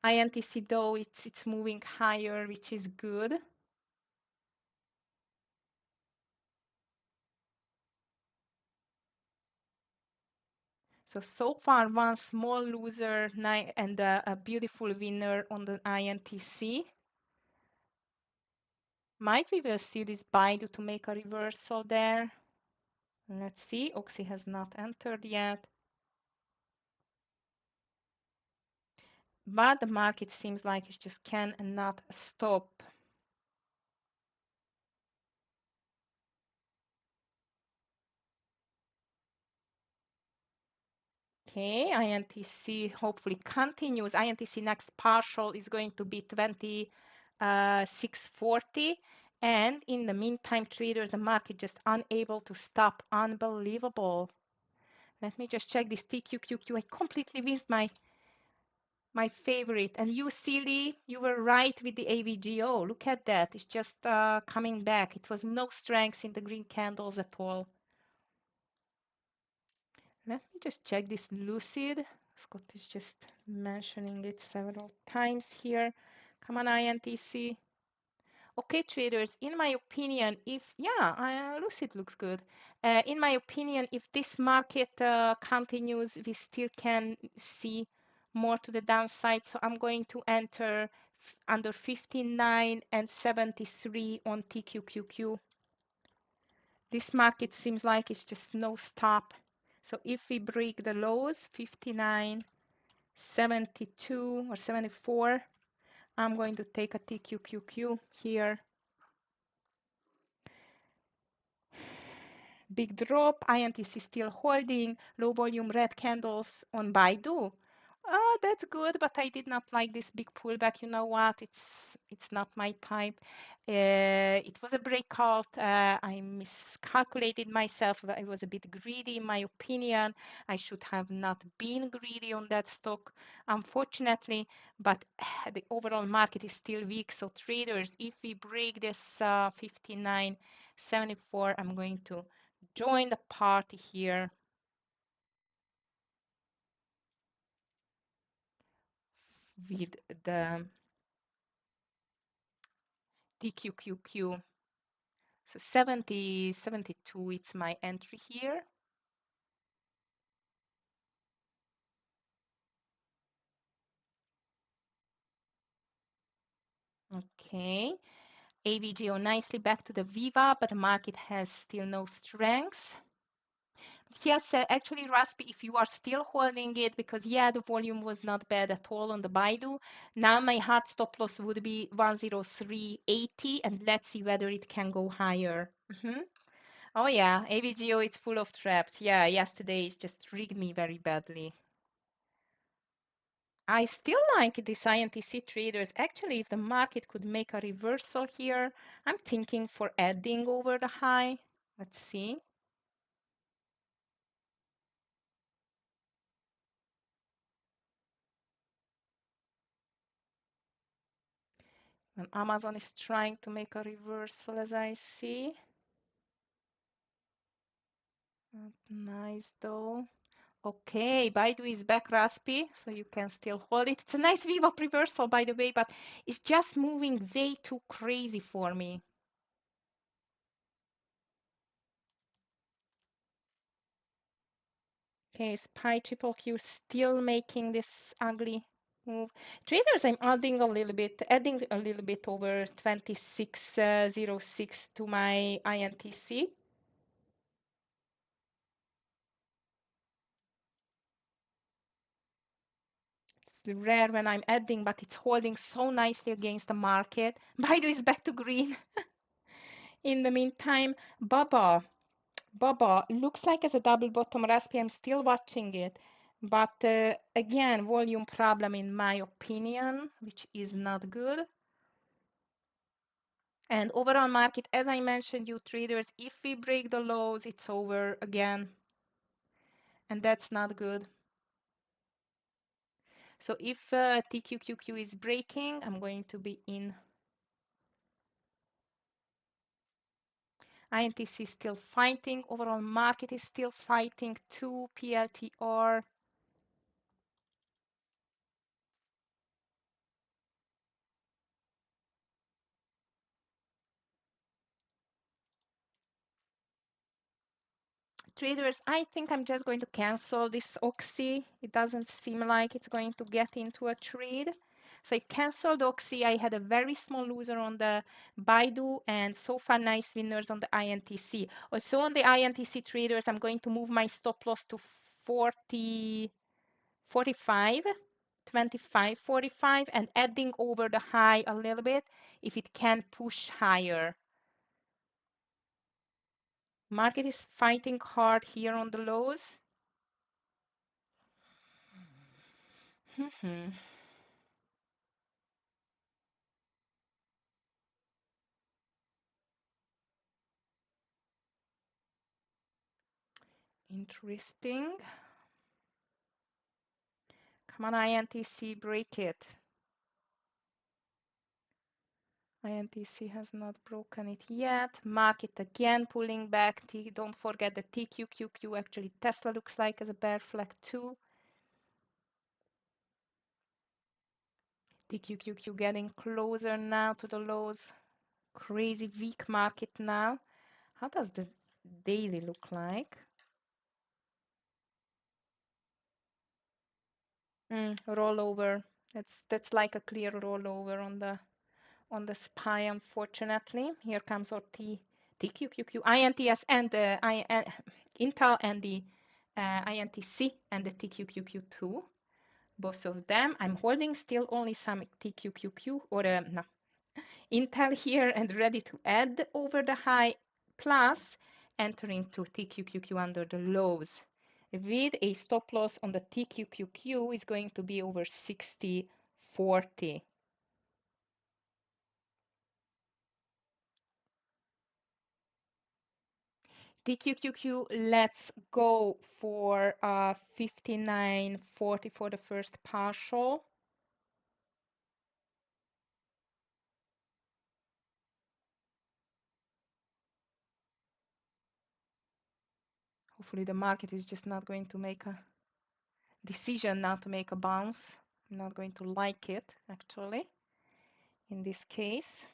INTC though, it's moving higher, which is good. So far, one small loser and a beautiful winner on the INTC. Might we will see this Baidu to make a reversal there? Let's see. Oxy has not entered yet. But the market seems like it just cannot stop. Okay, INTC hopefully continues. INTC next partial is going to be 2640. And in the meantime, traders, the market just unable to stop. Unbelievable. Let me just check this TQQQ. I completely missed my favorite. And you, silly, you were right with the AVGO. Look at that. It's just coming back. It was no strength in the green candles at all. Let me just check this Lucid. Scott is just mentioning it several times here. Come on, INTC. Okay, traders, in my opinion, Lucid looks good. In my opinion, if this market continues, we still can see more to the downside. So I'm going to enter under 59 and 73 on TQQQ. This market seems like it's just no stop. So if we break the lows, 59, 72 or 74, I'm going to take a TQQQ here. Big drop, INTC still holding, low volume red candles on Baidu. That's good, but I did not like this big pullback. You know what? It's not my type. It was a breakout. I miscalculated myself. I was a bit greedy, in my opinion. I should have not been greedy on that stock, unfortunately. But the overall market is still weak. So traders, if we break this 59.74, I'm going to join the party here with the TQQQ. So 70, 72, it's my entry here. Okay, AVGO nicely back to the Viva, but the market has still no strength. Yes, actually, Raspi, if you are still holding it, because yeah, the volume was not bad at all on the Baidu. Now my hard stop loss would be 103.80, and let's see whether it can go higher. Oh yeah, AVGO is full of traps. Yeah, yesterday it just rigged me very badly. I still like these INTC traders. Actually, if the market could make a reversal here, I'm thinking for adding over the high. Let's see. And Amazon is trying to make a reversal as I see. Not nice though. Okay, Baidu is back, Raspi, so you can still hold it. It's a nice VWAP reversal, by the way, but it's just moving way too crazy for me. Okay, SPY triple Q still making this ugly move. Traders, I'm adding a little bit over 2606 to my INTC. rare when I'm adding, but it's holding so nicely against the market. By the way, it's back to green. In the meantime, Baba looks like as a double bottom recipe. I'm still watching it, but again, volume problem in my opinion, which is not good. And overall market, as I mentioned, you traders, if we break the lows, it's over again, and that's not good. So if TQQQ is breaking, I'm going to be in. INTC is still fighting. Overall market is still fighting too. PLTR. Traders, I think I'm just going to cancel this Oxy. It doesn't seem like it's going to get into a trade. So I canceled Oxy. I had a very small loser on the Baidu and so far nice winners on the INTC. Also on the INTC traders, I'm going to move my stop loss to 40, 45, 25, 45 and adding over the high a little bit if it can push higher. Market is fighting hard here on the lows. Interesting. Come on, INTC, break it. INTC has not broken it yet. Market again pulling back. Don't forget the TQQQ. Actually, Tesla looks like as a bear flag too. TQQQ getting closer now to the lows. Crazy weak market now. How does the daily look like? Rollover. That's like a clear rollover on the SPY, unfortunately. Here comes our TQQQ, INTS, and Intel, and the INTC, and the TQQQ2. Both of them. I'm holding still only some TQQQ, or no, Intel here, and ready to add over the high, plus entering to TQQQ under the lows. With a stop loss on the TQQQ is going to be over 60.40. TQQQ, let's go for 59.40 for the first partial. Hopefully the market is just not going to make a decision now to make a bounce. I'm not going to like it, actually, in this case.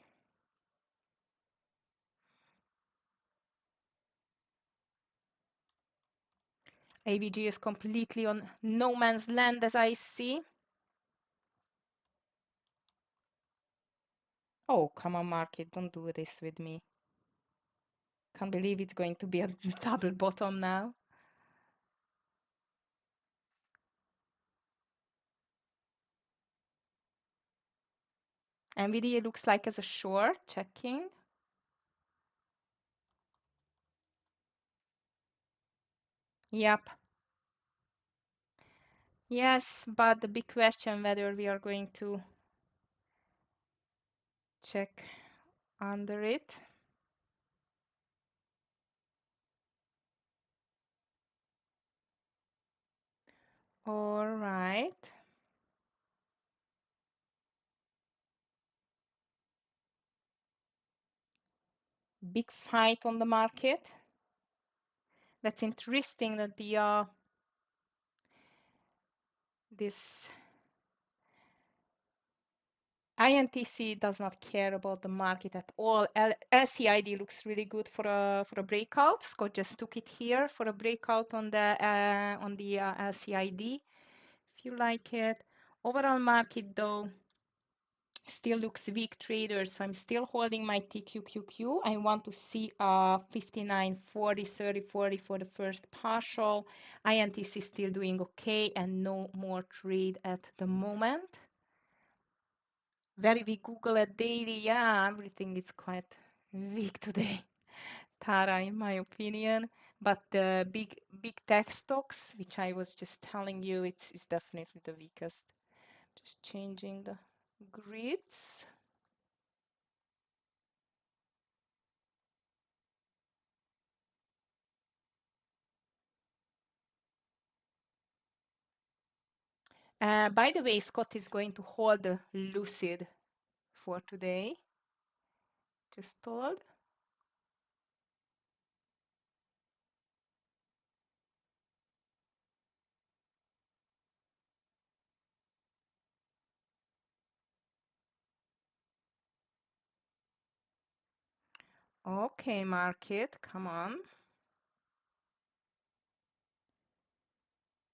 AVG is completely on no man's land, as I see. Oh, come on, market, don't do this with me. Can't believe it's going to be a double bottom now. Nvidia looks like as a short, checking. Yep. Yes, but the big question whether we are going to check under it. All right. Big fight on the market. That's interesting that the this INTC does not care about the market at all. LCID looks really good for a breakout. Scott just took it here for a breakout on the LCID. If you like it, overall market though Still looks weak, traders, so I'm still holding my TQQQ. I want to see 59, 40, 30, 40 for the first partial. INTC still doing okay and no more trade at the moment. Very weak Google at daily. Yeah, everything is quite weak today, Tara, in my opinion. But the big tech stocks, which I was just telling you, it's definitely the weakest. Just changing the grids. By the way, Scott is going to hold the Lucid for today. Just told. Okay, market, come on.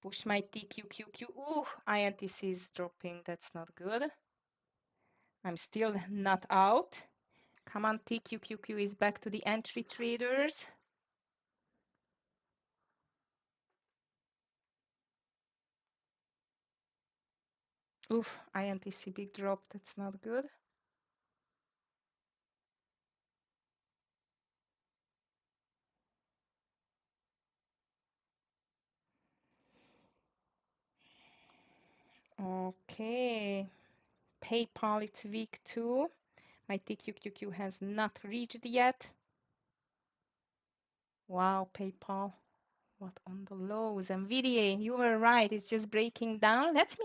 Push my TQQQ. Ooh, INTC is dropping. That's not good. I'm still not out. Come on, TQQQ is back to the entry traders. Oof, INTC big drop. That's not good. Okay. PayPal, it's weak too. My TQQQ has not reached yet. Wow, PayPal. What on the lows? Nvidia, you were right. It's just breaking down. Let's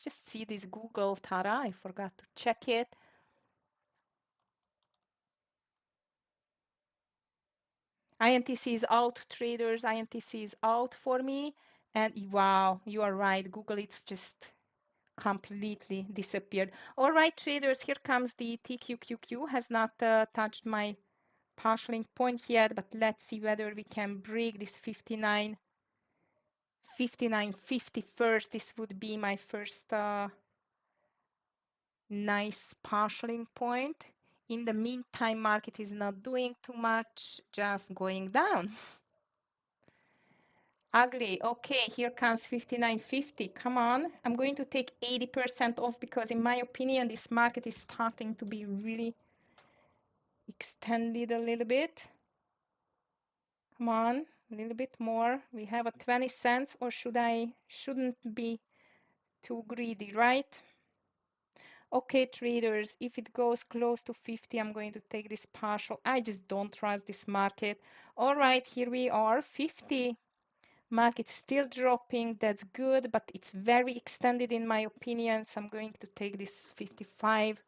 just see this Google, Tara. I forgot to check it. INTC is out, traders. INTC is out for me. And wow, you are right. Google, it's just completely disappeared. All right, traders, here comes the TQQQ. Has not touched my partialing point yet, but let's see whether we can break this 59, 50 first. This would be my first nice partialing point. In the meantime, market is not doing too much, just going down. Ugly. Okay, here comes 59.50. Come on. I'm going to take 80% off because in my opinion, this market is starting to be really extended a little bit. Come on, a little bit more. We have a 20 cents, or shouldn't be too greedy, right? Okay, traders, if it goes close to 50, I'm going to take this partial. I just don't trust this market. All right, here we are, 50. Market still dropping. That's good, but it's very extended in my opinion. So I'm going to take this 55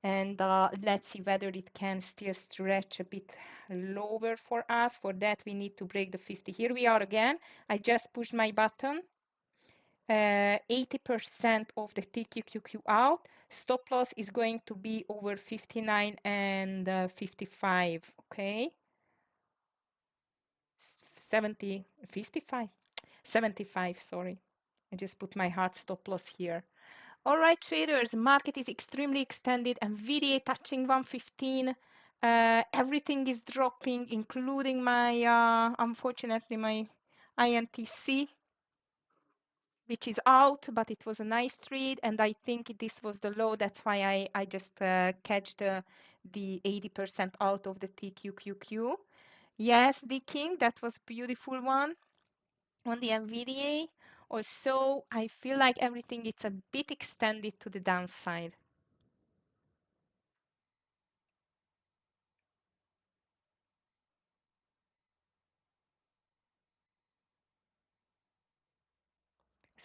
and let's see whether it can still stretch a bit lower for us. For that, we need to break the 50. Here we are again. I just pushed my button. 80% of the TQQQ out. Stop loss is going to be over 59 and 55, okay? 70, 55, 75, sorry. I just put my hard stop loss here. All right, traders, market is extremely extended. Nvidia touching 115. Everything is dropping, including my, unfortunately, my INTC, which is out, but it was a nice trade, and I think this was the low. That's why I just catch the 80% out of the TQQQ. Yes, the king, that was beautiful one on the NVDA. Also, I feel like everything is a bit extended to the downside.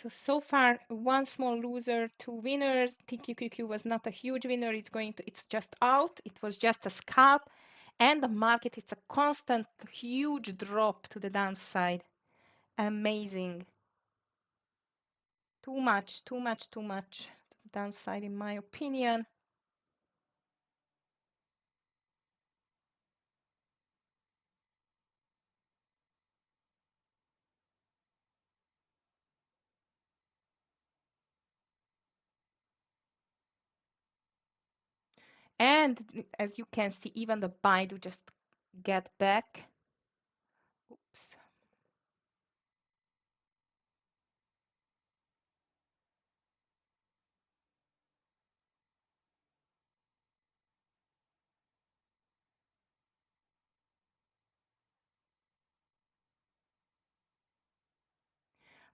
So far, one small loser, two winners. TQQQ was not a huge winner. It's just out. It was just a scalp. And the market, it's a constant, huge drop to the downside. Amazing. Too much, too much, too much downside, in my opinion. And as you can see, even the buy do just get back. Oops.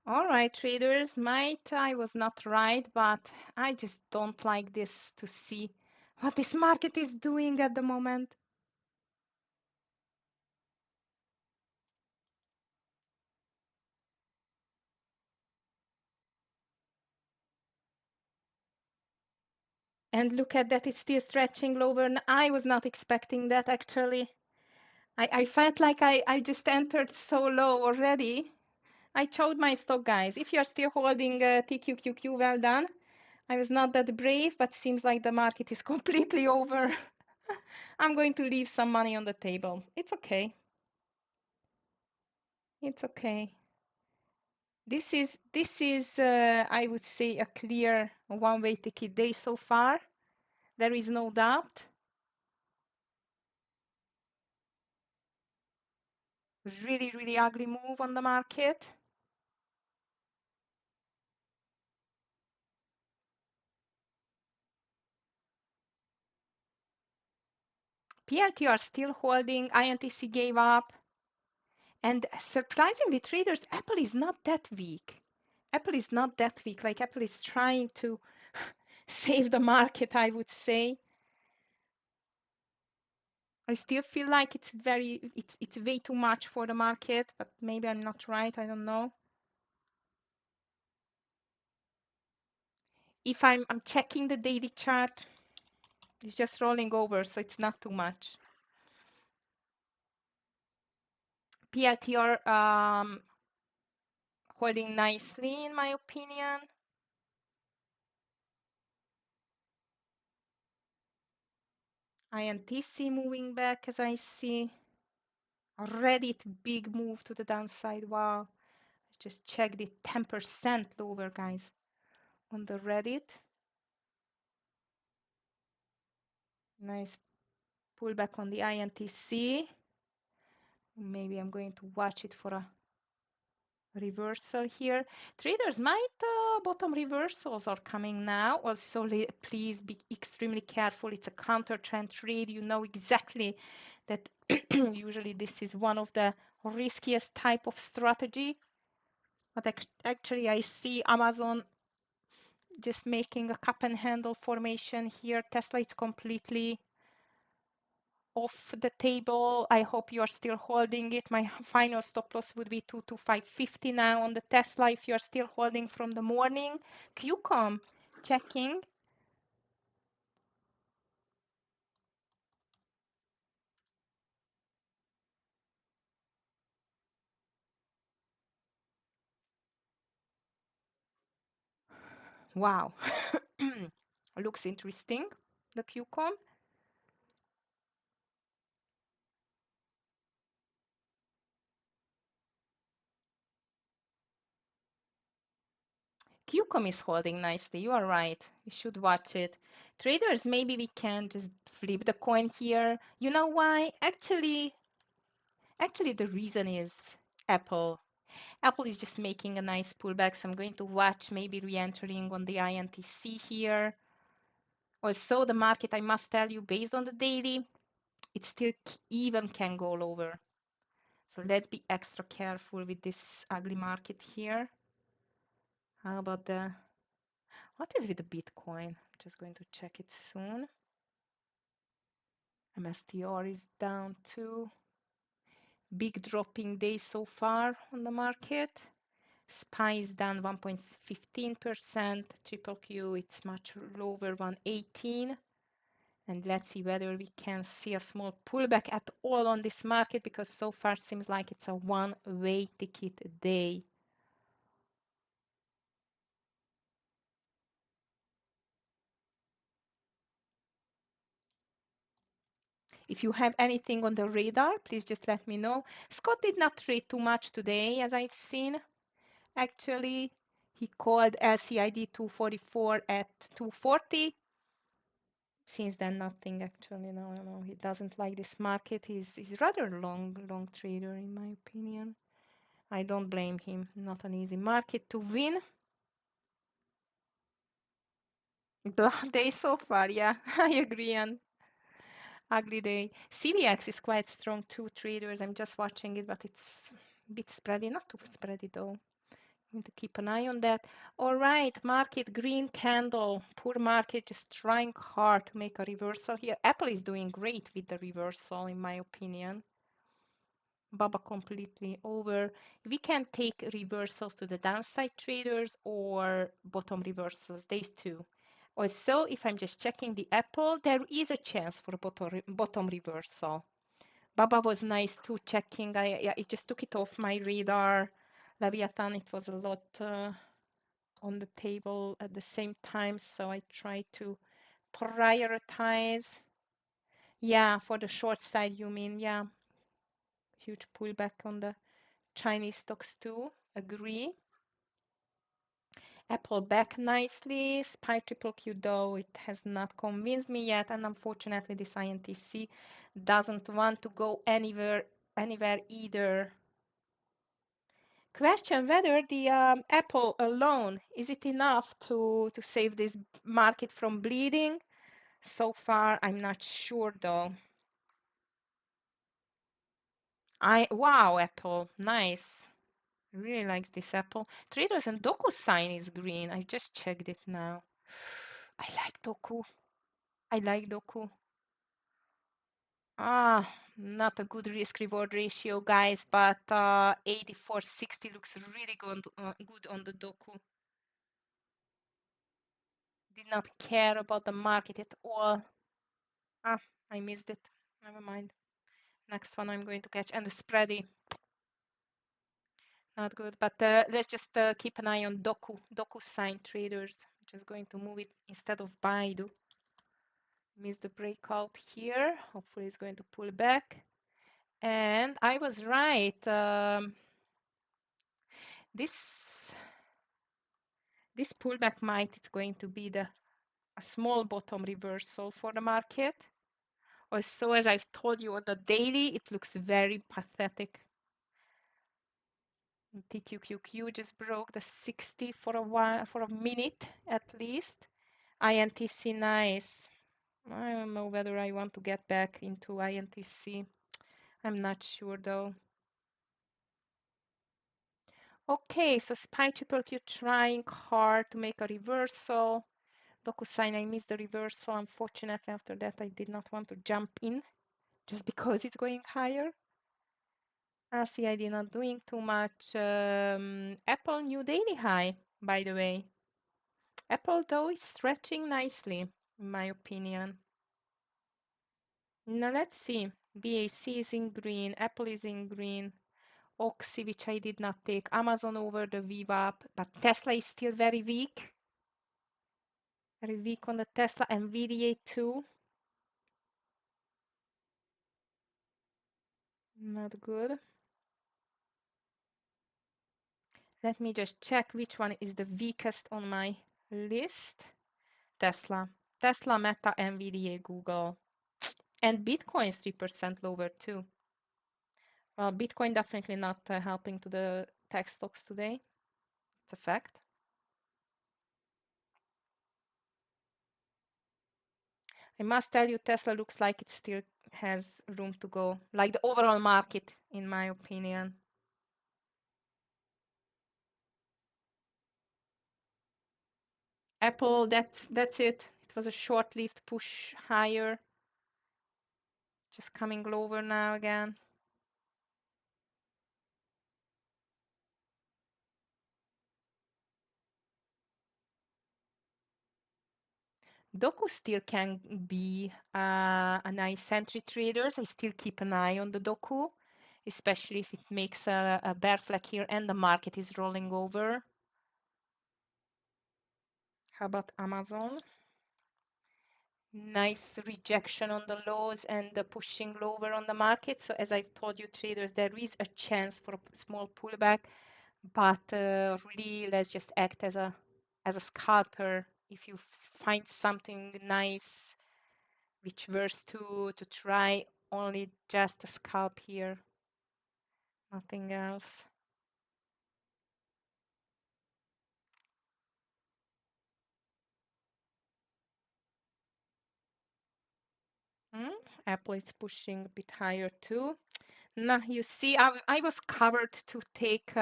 All right, traders, might I was not right, but I just don't like this to see what this market is doing at the moment. And look at that, it's still stretching lower. I was not expecting that actually. I felt like I just entered so low already. I showed my stop, guys. If you're still holding TQQQ, well done. I was not that brave, but seems like the market is completely over. I'm going to leave some money on the table. It's okay. It's okay. This is I would say a clear one-way ticket day so far. There is no doubt. Really, really ugly move on the market. PLT are still holding. INTC gave up. And surprisingly, traders, Apple is not that weak. Apple is not that weak. Like Apple is trying to save the market, I would say. I still feel like it's way too much for the market, but maybe I'm not right. I don't know. If I'm checking the daily chart, it's just rolling over, so it's not too much. PLT are holding nicely, in my opinion. INTC moving back, as I see. Reddit, big move to the downside. Wow. Just checked it, 10% lower, guys, on the Reddit. Nice pullback on the INTC. Maybe I'm going to watch it for a reversal here. Traders, might bottom reversals are coming now. Also, please be extremely careful. It's a counter trend trade. You know exactly that usually this is one of the riskiest type of strategy. But actually, I see Amazon just making a cup and handle formation here. Tesla is completely off the table. I hope you are still holding it. My final stop loss would be 22550 now on the Tesla if you are still holding from the morning. QCOM checking. Wow. Looks interesting, the QCOM. QCOM is holding nicely. You are right. You should watch it. Traders, maybe we can just flip the coin here. You know why? Actually, the reason is Apple. Apple is just making a nice pullback, so I'm going to watch maybe re-entering on the INTC here. Also, the market, I must tell you, based on the daily, it still even can go lower. So let's be extra careful with this ugly market here. How about what is with the Bitcoin? I'm just going to check it soon. MSTR is down too. Big dropping day so far on the market. SPY is down 1.15%. Triple Q, it's much lower, 118. And let's see whether we can see a small pullback at all on this market, because so far seems like it's a one-way ticket day. If you have anything on the radar, please just let me know. Scott did not trade too much today, as I've seen. Actually, he called LCID 244 at 240. Since then, nothing actually. No, no, no. He doesn't like this market. He's rather long trader in my opinion. I don't blame him. Not an easy market to win. Bad day so far. Yeah, I agree. And ugly day. CVX is quite strong too, traders. I'm just watching it, but it's a bit spready. Not too spready though. Need to keep an eye on that. All right, market green candle. Poor market just trying hard to make a reversal here. Apple is doing great with the reversal, in my opinion. Baba completely over. We can take reversals to the downside traders or bottom reversals, these two. Also, if I'm just checking the Apple, there is a chance for a bottom reversal. Baba was nice too checking. I just took it off my radar. Leviathan, it was a lot on the table at the same time, so I try to prioritize. Yeah, for the short side, you mean? Yeah, huge pullback on the Chinese stocks too. Agree. Apple back nicely. SPY triple Q though, it has not convinced me yet, and unfortunately this INTC doesn't want to go anywhere either. Question whether the Apple alone is it enough to save this market from bleeding? So far, I'm not sure though. Wow, Apple, nice. I really like this Apple. Traders and Doku sign is green. I just checked it now. I like Doku. I like Doku. Ah, not a good risk reward ratio, guys, but 84.60 looks really good on the Doku. Did not care about the market at all. Ah, I missed it. Never mind. Next one I'm going to catch. And the spready. Not good. But let's just keep an eye on Doku sign traders. Just going to move it instead of Baidu. Missed the breakout here. Hopefully it's going to pull back. And I was right. This pullback might it's going to be a small bottom reversal for the market. Also, as I've told you on the daily, it looks very pathetic. TQQQ just broke the 60 for a while, for a minute at least. INTC nice. I don't know whether I want to get back into INTC. I'm not sure though. Okay, so SPY triple Q trying hard to make a reversal. DocuSign, I missed the reversal. Unfortunately, after that, I did not want to jump in just because it's going higher. RCID not doing too much. Apple new daily high, by the way. Apple, though, is stretching nicely, in my opinion. Now, let's see. BAC is in green. Apple is in green. Oxy, which I did not take. Amazon over the VWAP, but Tesla is still very weak. Very weak on the Tesla. Nvidia too. Not good. Let me just check which one is the weakest on my list. Tesla. Tesla, Meta, Nvidia, Google. And Bitcoin is 3% lower too. Well, Bitcoin definitely not helping to the tech stocks today. It's a fact. I must tell you, Tesla looks like it still has room to go, like the overall market, in my opinion. Apple, that's it. It was a short-lived push higher, just coming lower now again. Doku still can be a nice entry traders. I still keep an eye on the Doku, especially if it makes a bear flag here and the market is rolling over. How about Amazon? Nice rejection on the lows and the pushing lower on the market. So as I've told you, traders, there is a chance for a small pullback, but really let's just act as a scalper. If you find something nice, which verse to try only just a scalp here, nothing else. Hmm? Apple is pushing a bit higher too. Now you see, I was covered to take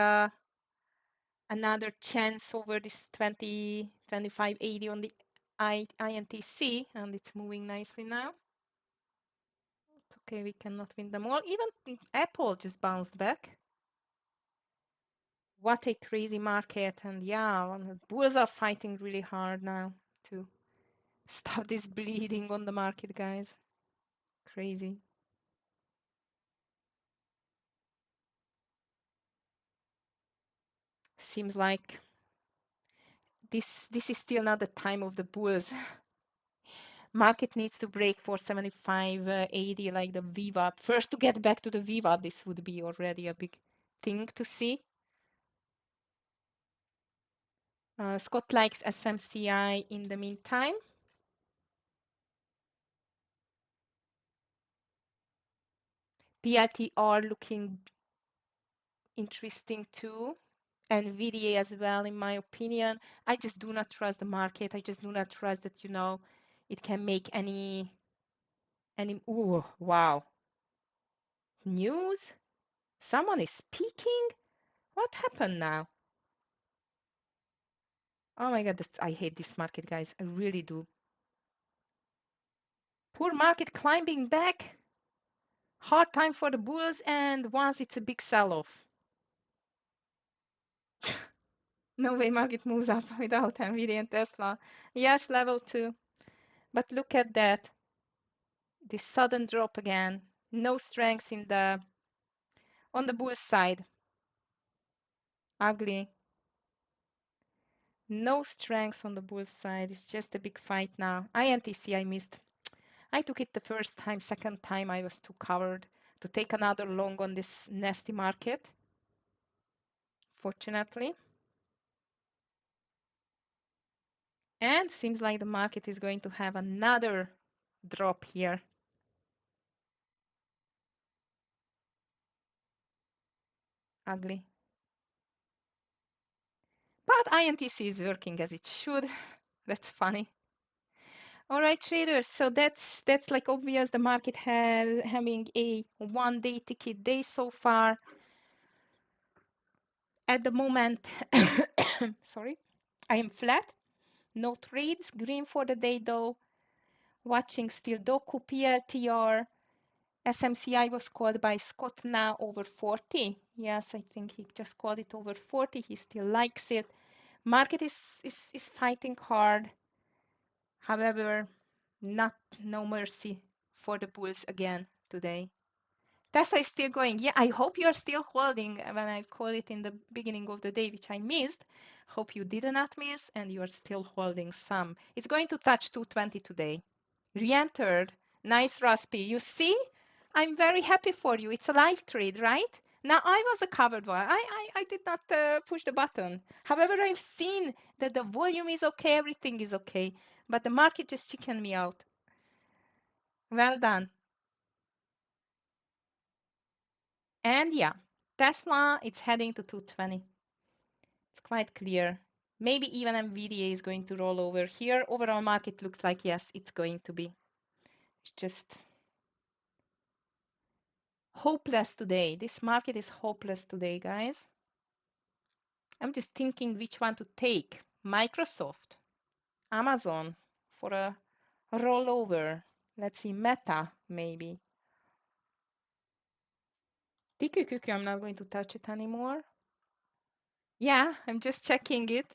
another chance over this 20, 25.80 on the INTC, and it's moving nicely now. It's okay, we cannot win them all. Even Apple just bounced back. What a crazy market. And yeah, the bulls are fighting really hard now to stop this bleeding on the market, guys. Crazy. Seems like this is still not the time of the bulls. Market needs to break for 75, 80, like the VWAP. First, to get back to the VWAP, this would be already a big thing to see. Scott likes SMCI in the meantime. PLT are looking interesting too. Nvidia as well, in my opinion. I just do not trust the market. I just do not trust that, it can make any, ooh, wow. News? Someone is speaking? What happened now? Oh my God, I hate this market, guys. I really do. Poor market climbing back. Hard time for the bulls, and once it's a big sell-off. No way market moves up without Nvidia and Tesla. Yes, level 2. But look at that. This sudden drop again. No strength on the bull side. Ugly. No strength on the bull side. It's just a big fight now. INTC I missed. I took it the first time. Second time I was too covered to take another long on this nasty market. Fortunately. And seems like the market is going to have another drop here. Ugly. But INTC is working as it should. That's funny. All right, traders. So that's like obvious. The market has having a 1-day ticket day so far. At the moment, sorry, I am flat. No trades. Green for the day though. Watching still Doku PLTR. SMCI was called by Scott now over 40. Yes, I think he just called it over 40. He still likes it. Market is fighting hard. However, no mercy for the bulls again today. Tesla is still going. Yeah, I hope you're still holding when I called it in the beginning of the day, which I missed. Hope you did not miss and you're still holding some. It's going to touch 220 today. Re-entered. Nice, Raspi. You see? I'm very happy for you. It's a live trade, right? Now, I was a covered one. I did not push the button. However, I've seen that the volume is okay, everything is okay, but the market just chickened me out. Well done. And yeah, Tesla, it's heading to 220. It's quite clear. Maybe even Nvidia is going to roll over here. Overall market looks like, yes, it's going to be. It's just hopeless today. This market is hopeless today, guys. I'm just thinking which one to take. Microsoft, Amazon for a rollover. Let's see, Meta, maybe. TQQQ, I'm not going to touch it anymore. Yeah, I'm just checking it.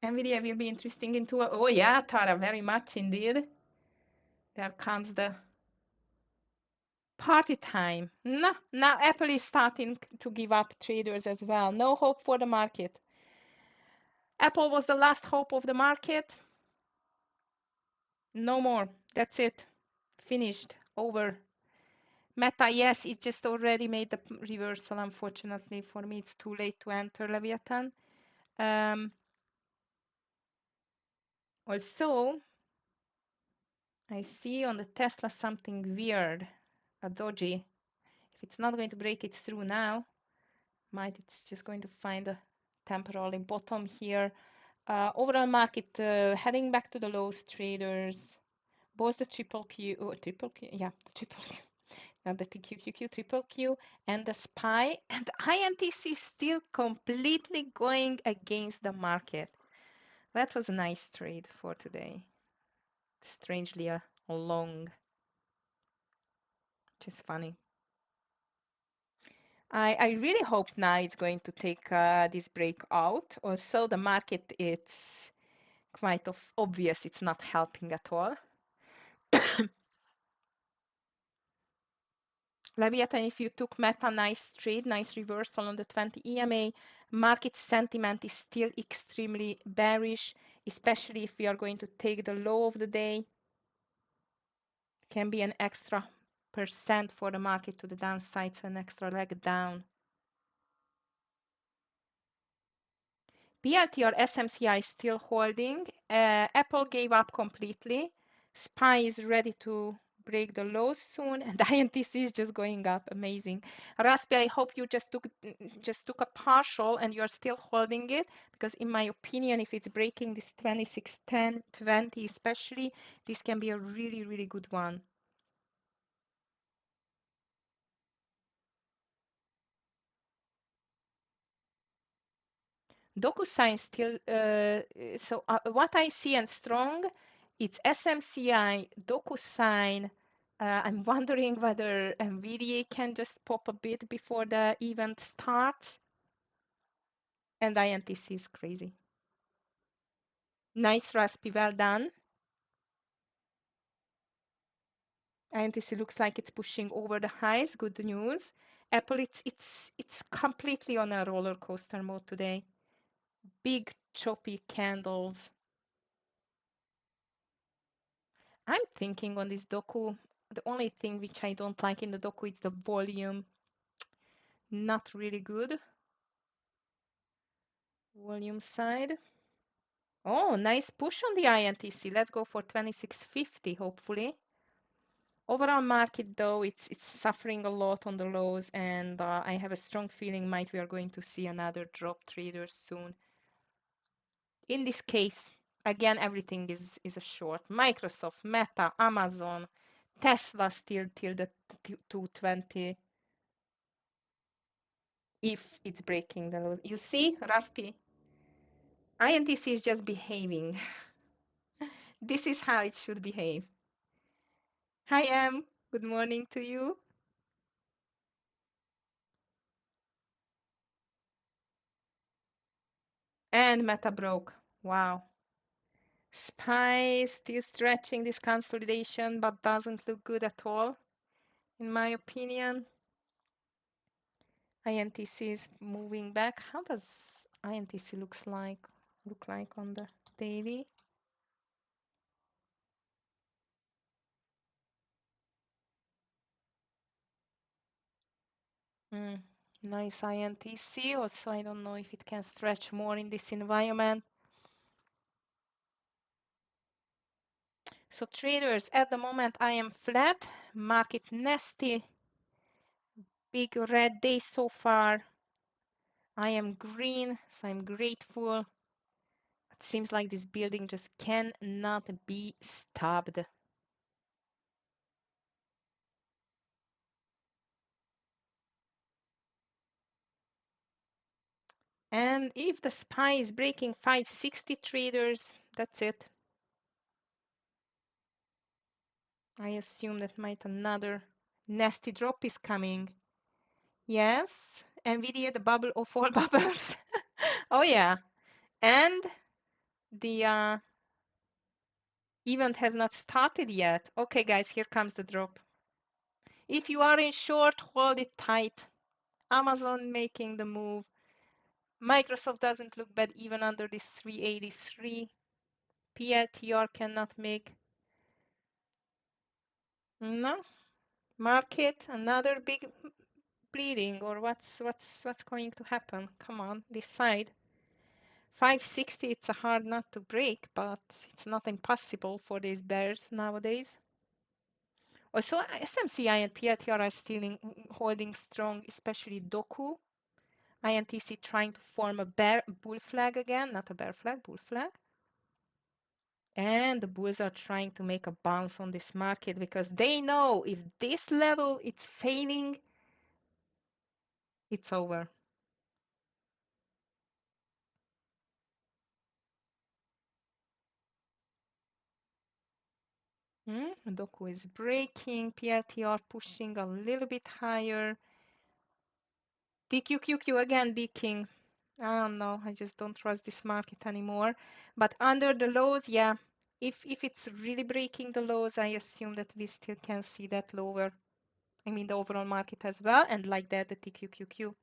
Nvidia will be interesting into oh yeah, Tara, very much indeed. There comes the party time. No, now Apple is starting to give up traders as well. No hope for the market. Apple was the last hope of the market. No more. That's it. Finished. Over. Meta, yes, it just already made the reversal. Unfortunately for me, it's too late to enter Leviathan. Also, I see on the Tesla something weird, a doji. If it's not going to break it through now, it's just going to find a temporary bottom here. Overall market heading back to the lows, traders. Both the triple Q, yeah, the triple Q, not the TQQQ, triple Q, and the SPY, and the INTC still completely going against the market. That was a nice trade for today. Strangely a long, which is funny. I really hope now it's going to take this break out. Also, the market, it's quite obvious it's not helping at all. Leviathan, if you took Meta, nice trade, nice reversal on the 20 EMA. Market sentiment is still extremely bearish, especially if we are going to take the low of the day. Can be an extra percent for the market to the downside, so an extra leg down. BLT or SMCI is still holding. Apple gave up completely. SPY is ready to break the lows soon, and INTC is just going up. Amazing. Raspi, I hope you just took a partial and you're still holding it, because in my opinion, if it's breaking this 26.10, 20 especially, this can be a really, really good one. DocuSign still, what I see and strong, it's SMCI, DocuSign. I'm wondering whether Nvidia can just pop a bit before the event starts. And INTC is crazy. Nice Raspi, well done. INTC looks like it's pushing over the highs. Good news. Apple, it's completely on a roller coaster mode today. Big choppy candles. I'm thinking on this doku, the only thing which I don't like in the doku is the volume. Not really good. Volume side. Oh, nice push on the INTC. Let's go for 2650, hopefully. Overall market, though, it's suffering a lot on the lows, and I have a strong feeling we are going to see another drop traders soon. In this case, again, everything is a short. Microsoft, Meta, Amazon, Tesla still till the 220. If it's breaking the lows. You see, Raspi, INTC is just behaving. This is how it should behave. Hi, Em. Good morning to you. And Meta broke. Wow. SPY still stretching this consolidation, but doesn't look good at all, in my opinion. INTC is moving back. How does INTC look like on the daily? Nice INTC. Also, I don't know if it can stretch more in this environment. So traders, at the moment I am flat, market nasty, big red day so far. I am green, so I'm grateful. It seems like this building just cannot be stopped. And if the SPY is breaking 560 traders, that's it. I assume that might another nasty drop is coming. Yes, Nvidia, the bubble of all bubbles. Oh yeah, and the event has not started yet. Okay, guys, here comes the drop. If you are in short, hold it tight. Amazon making the move. Microsoft doesn't look bad even under this 383. PLTR cannot make. No. Market, another big bleeding, or what's going to happen? Come on, decide. 560, it's a hard nut to break, but it's not impossible for these bears nowadays. Also, SMCI and PLTR are still holding strong, especially Doku. INTC trying to form a bull flag again, not a bear flag, bull flag. And the bulls are trying to make a bounce on this market because they know if this level it's failing, it's over. Doku is breaking, PLTR pushing a little bit higher. DQQQ again beaking. I don't know, I just don't trust this market anymore. But under the lows, yeah, if it's really breaking the lows, I assume that we still can see that lower. I mean the overall market as well, and like that the TQQQ.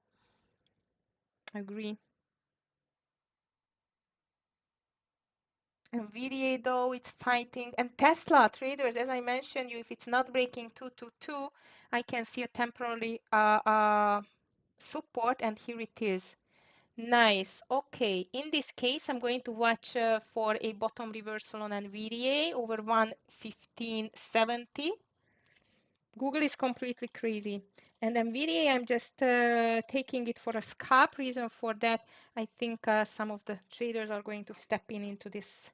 Agree. Nvidia though, it's fighting, and Tesla traders, as I mentioned you, if it's not breaking 222, I can see a temporary support, and here it is. Nice. Okay, in this case, I'm going to watch for a bottom reversal on Nvidia over 115.70. Google is completely crazy. And Nvidia, I'm just taking it for a scalp. Reason for that, I think some of the traders are going to step in into this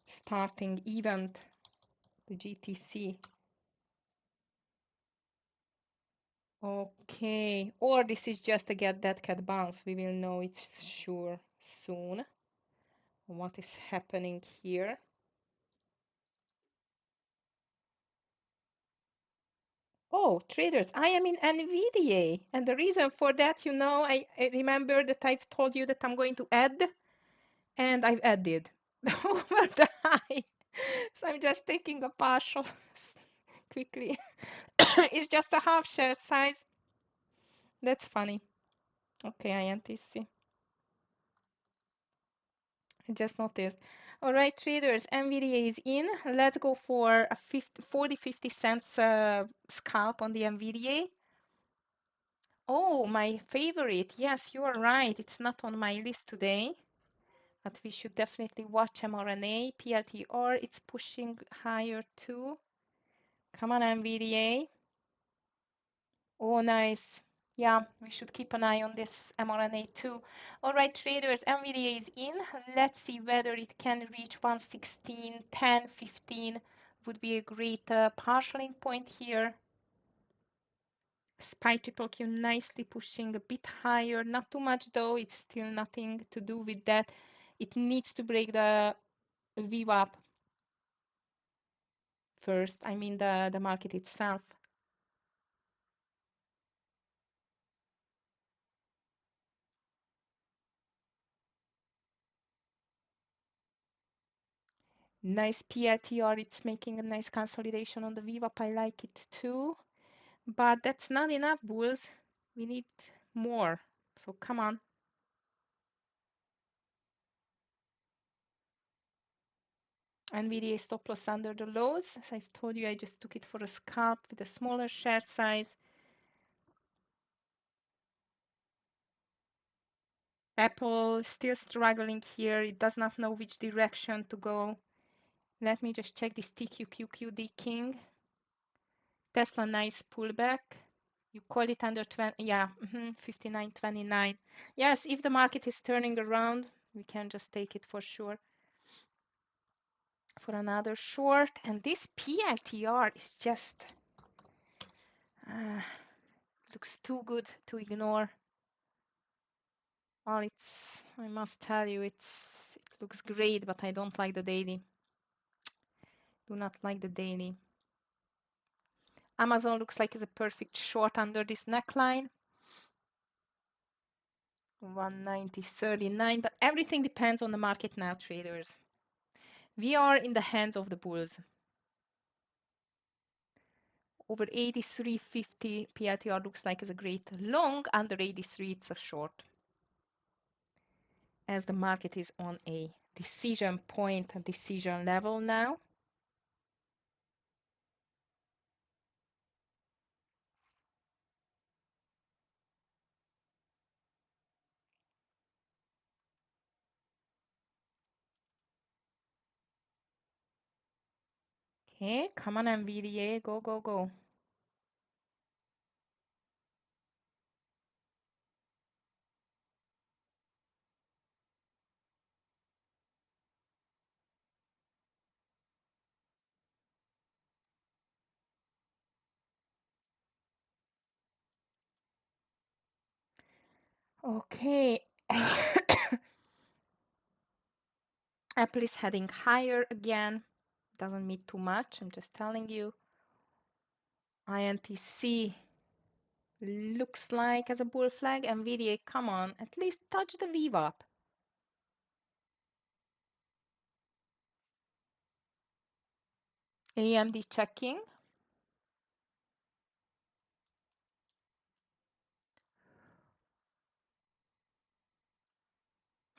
starting event, the GTC. Okay, or this is just a get that cat bounce. We will know it's sure soon what is happening here. Oh, traders, I am in NVDA. And the reason for that, I remember that I've told you that I'm going to add, and I've added over the high. So I'm just taking a partial quickly. It's just a half share size. That's funny. Okay, I anticipate. I just noticed. All right, traders, NVDA is in. Let's go for a 50 cents scalp on the NVDA. Oh, my favorite. Yes, you are right. It's not on my list today, but we should definitely watch mRNA. PLTR, it's pushing higher too. Come on, NVDA. Oh, nice. Yeah, we should keep an eye on this mRNA too. All right, traders, NVDA is in. Let's see whether it can reach 116, 10, 15 would be a great partialing point here. SPY triple Q nicely pushing a bit higher, not too much though, it's still nothing to do with that. It needs to break the VWAP first, I mean the market itself. Nice PLTR, it's making a nice consolidation on the VWAP, I like it too. But that's not enough, bulls. We need more, so come on. NVDA stop loss under the lows. As I've told you, I just took it for a scalp with a smaller share size. Apple still struggling here. It does not know which direction to go. Let me just check this TQQQD King. Tesla, nice pullback. You call it under 20, yeah, 59.29. Yes, if the market is turning around, we can just take it for sure for another short. And this PLTR is just looks too good to ignore. Well, I must tell you, it looks great, but I don't like the daily. Do not like the daily. Amazon looks like it's a perfect short under this neckline. 190.39, but everything depends on the market now, traders. We are in the hands of the bulls. Over 83.50 PLTR looks like it's a great long. Under 83, it's a short. As the market is on a decision point, a decision level now. Okay, come on, Nvidia, go, go, go. Okay. Apple is heading higher again. Doesn't mean too much, I'm just telling you. INTC looks like as a bull flag. Nvidia, come on, at least touch the VWAP. AMD checking.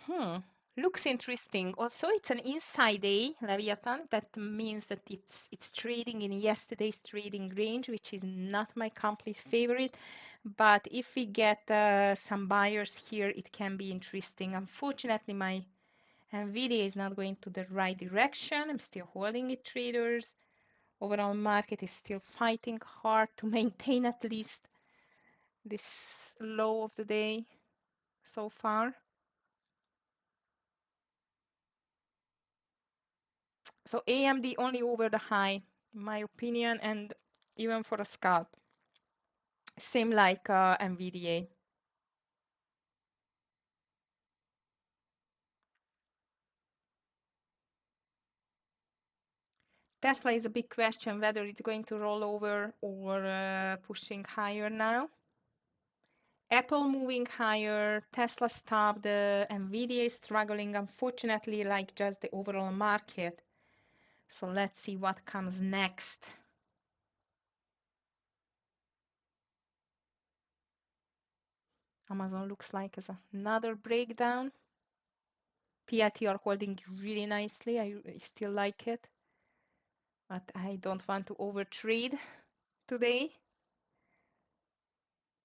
Hmm, looks interesting. Also, it's an inside day, Leviathan. That means that it's trading in yesterday's trading range, which is not my complete favorite. But if we get some buyers here, it can be interesting. Unfortunately, my Nvidia is not going to the right direction. I'm still holding it, traders. Overall market is still fighting hard to maintain at least this low of the day so far. So AMD only over the high, in my opinion, and even for a scalp. Same like NVDA. Tesla is a big question whether it's going to roll over or pushing higher now. Apple moving higher, Tesla stopped, NVIDIA is struggling, unfortunately, like just the overall market. So let's see what comes next. Amazon looks like as another breakdown. PLT are holding really nicely. I still like it, but I don't want to overtrade today.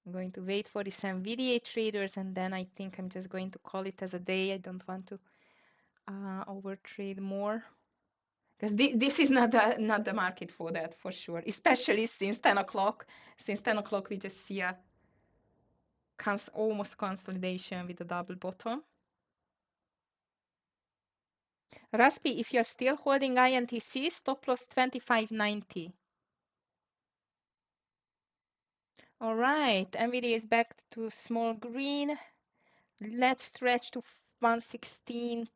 I'm going to wait for this NVIDIA traders, and then I think I'm just going to call it as a day. I don't want to overtrade more because this is not the market for that, for sure. Especially since 10 o'clock. Since 10 o'clock, we just see a almost consolidation with a double bottom. Raspi, if you're still holding INTC, stop loss 25.90. All right, NVIDIA is back to small green. Let's stretch to 116,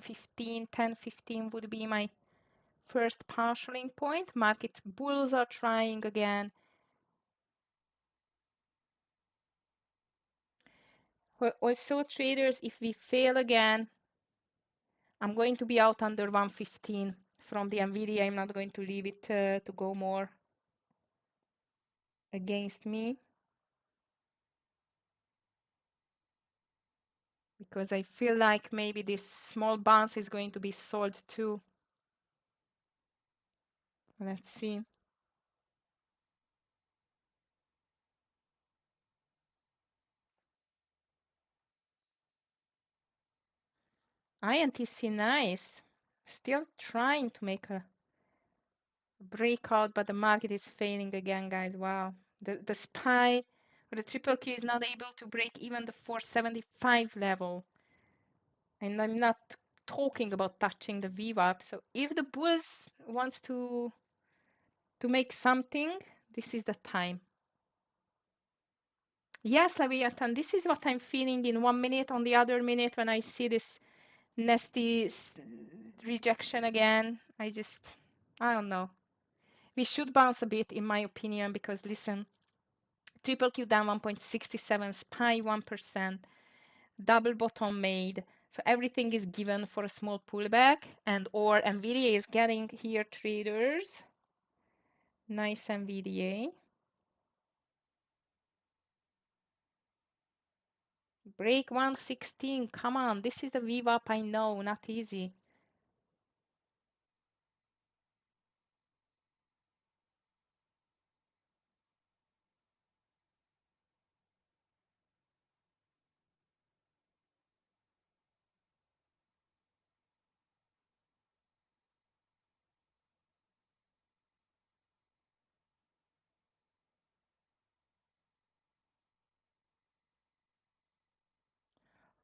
15, 10, 15 would be my first partialing point. Market bulls are trying again. Also, traders, if we fail again, I'm going to be out under 115 from the NVIDIA. I'm not going to leave it to go more against me because I feel like maybe this small bounce is going to be sold too. Let's see. INTC nice. Still trying to make a breakout, but the market is failing again, guys. Wow. The SPY or the triple Q is not able to break even the 475 level. And I'm not talking about touching the VWAP. So if the bulls wants to make something, this is the time. Yes, Leviathan, this is what I'm feeling in 1 minute. On the other minute, when I see this nasty rejection again, I don't know. We should bounce a bit, in my opinion, because listen, triple Q down 1.67, SPY 1%, double bottom made. So everything is given for a small pullback, and or NVIDIA is getting here traders. Nice NVIDIA. Break 116. Come on, this is the VWAP I know, not easy.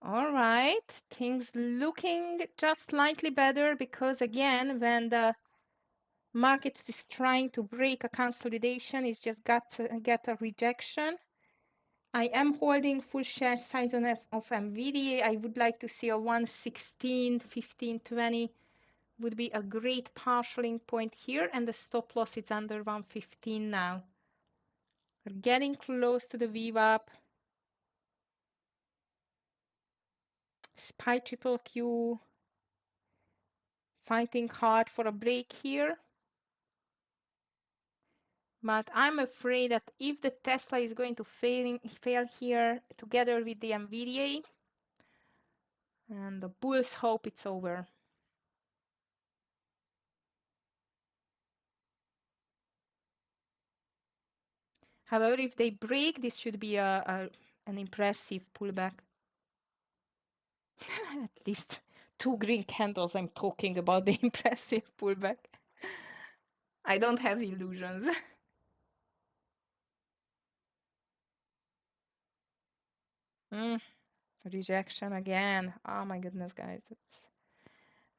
All right, things looking just slightly better because again, when the market is trying to break a consolidation, it's just got to get a rejection. I am holding full share size of Nvidia. I would like to see a 116, 15, 20 would be a great partialing point here, and the stop loss is under 115 now. We're getting close to the VWAP. SPY triple Q fighting hard for a break here. But I'm afraid that if the Tesla is going to fail here together with the Nvidia, and the bulls hope it's over. However, if they break, this should be an impressive pullback. At least two green candles, I'm talking about the impressive pullback. I don't have illusions. Rejection again. Oh my goodness, guys. It's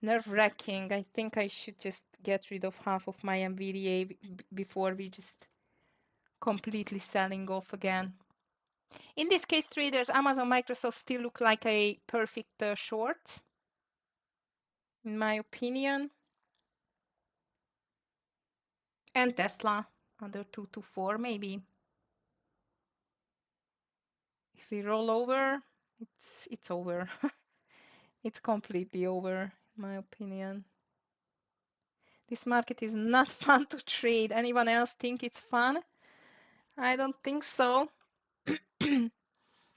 nerve-wracking. I think I should just get rid of half of my Nvidia before we just completely selling off again. In this case, traders, Amazon, Microsoft still look like a perfect short, in my opinion. And Tesla, under 224 maybe. If we roll over, it's over. It's completely over, in my opinion. This market is not fun to trade. Anyone else think it's fun? I don't think so.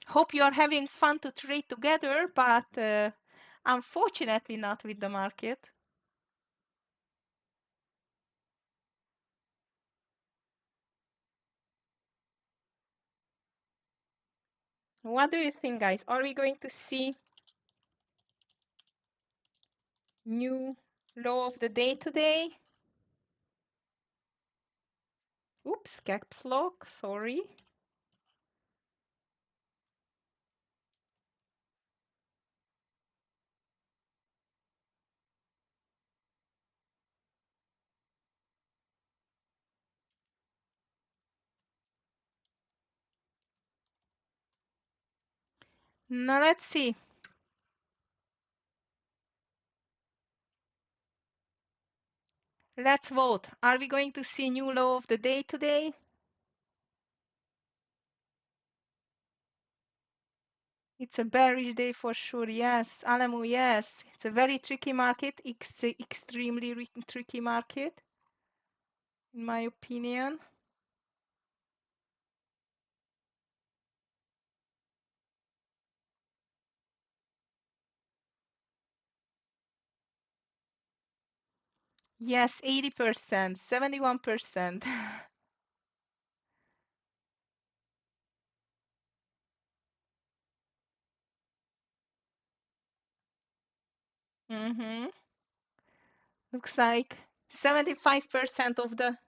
Hope you are having fun to trade together, but unfortunately not with the market. What do you think, guys? Are we going to see new low of the day today? Oops, caps lock, sorry. Now let's see. Let's vote. Are we going to see new low of the day today? It's a bearish day for sure. Yes, Alamu, yes. It's a very tricky market, extremely tricky market, in my opinion. Yes, 80%, 71%. Mm-hmm. Looks like 75% of the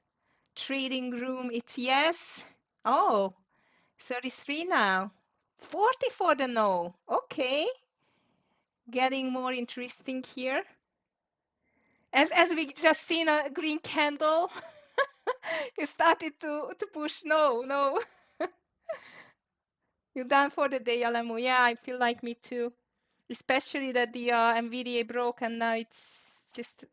trading room, it's yes. Oh, 33 now. 40 for the no. Okay, getting more interesting here. As we just seen a green candle, you started to push no, no. You're done for the day, Alamu. Yeah, I feel like me too. Especially that the Nvidia broke and now it's just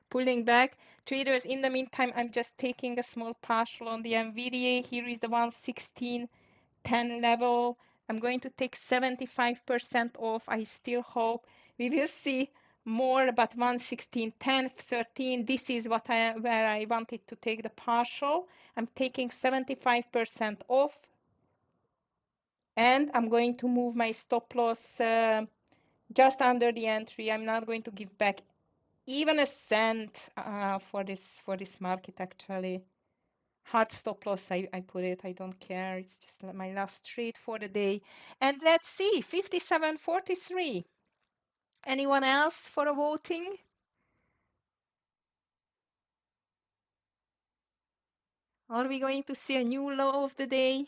pulling back. Traders, in the meantime, I'm just taking a small partial on the Nvidia. Here is the 116.10 level. I'm going to take 75% off. I still hope we will see more, but 116.10, 13. This is where I wanted to take the partial. I'm taking 75% off, and I'm going to move my stop loss just under the entry. I'm not going to give back even a cent for this market actually. Hard stop loss, I put it. I don't care. It's just my last trade for the day. And let's see, 57.43. Anyone else for a voting? Are we going to see a new low of the day?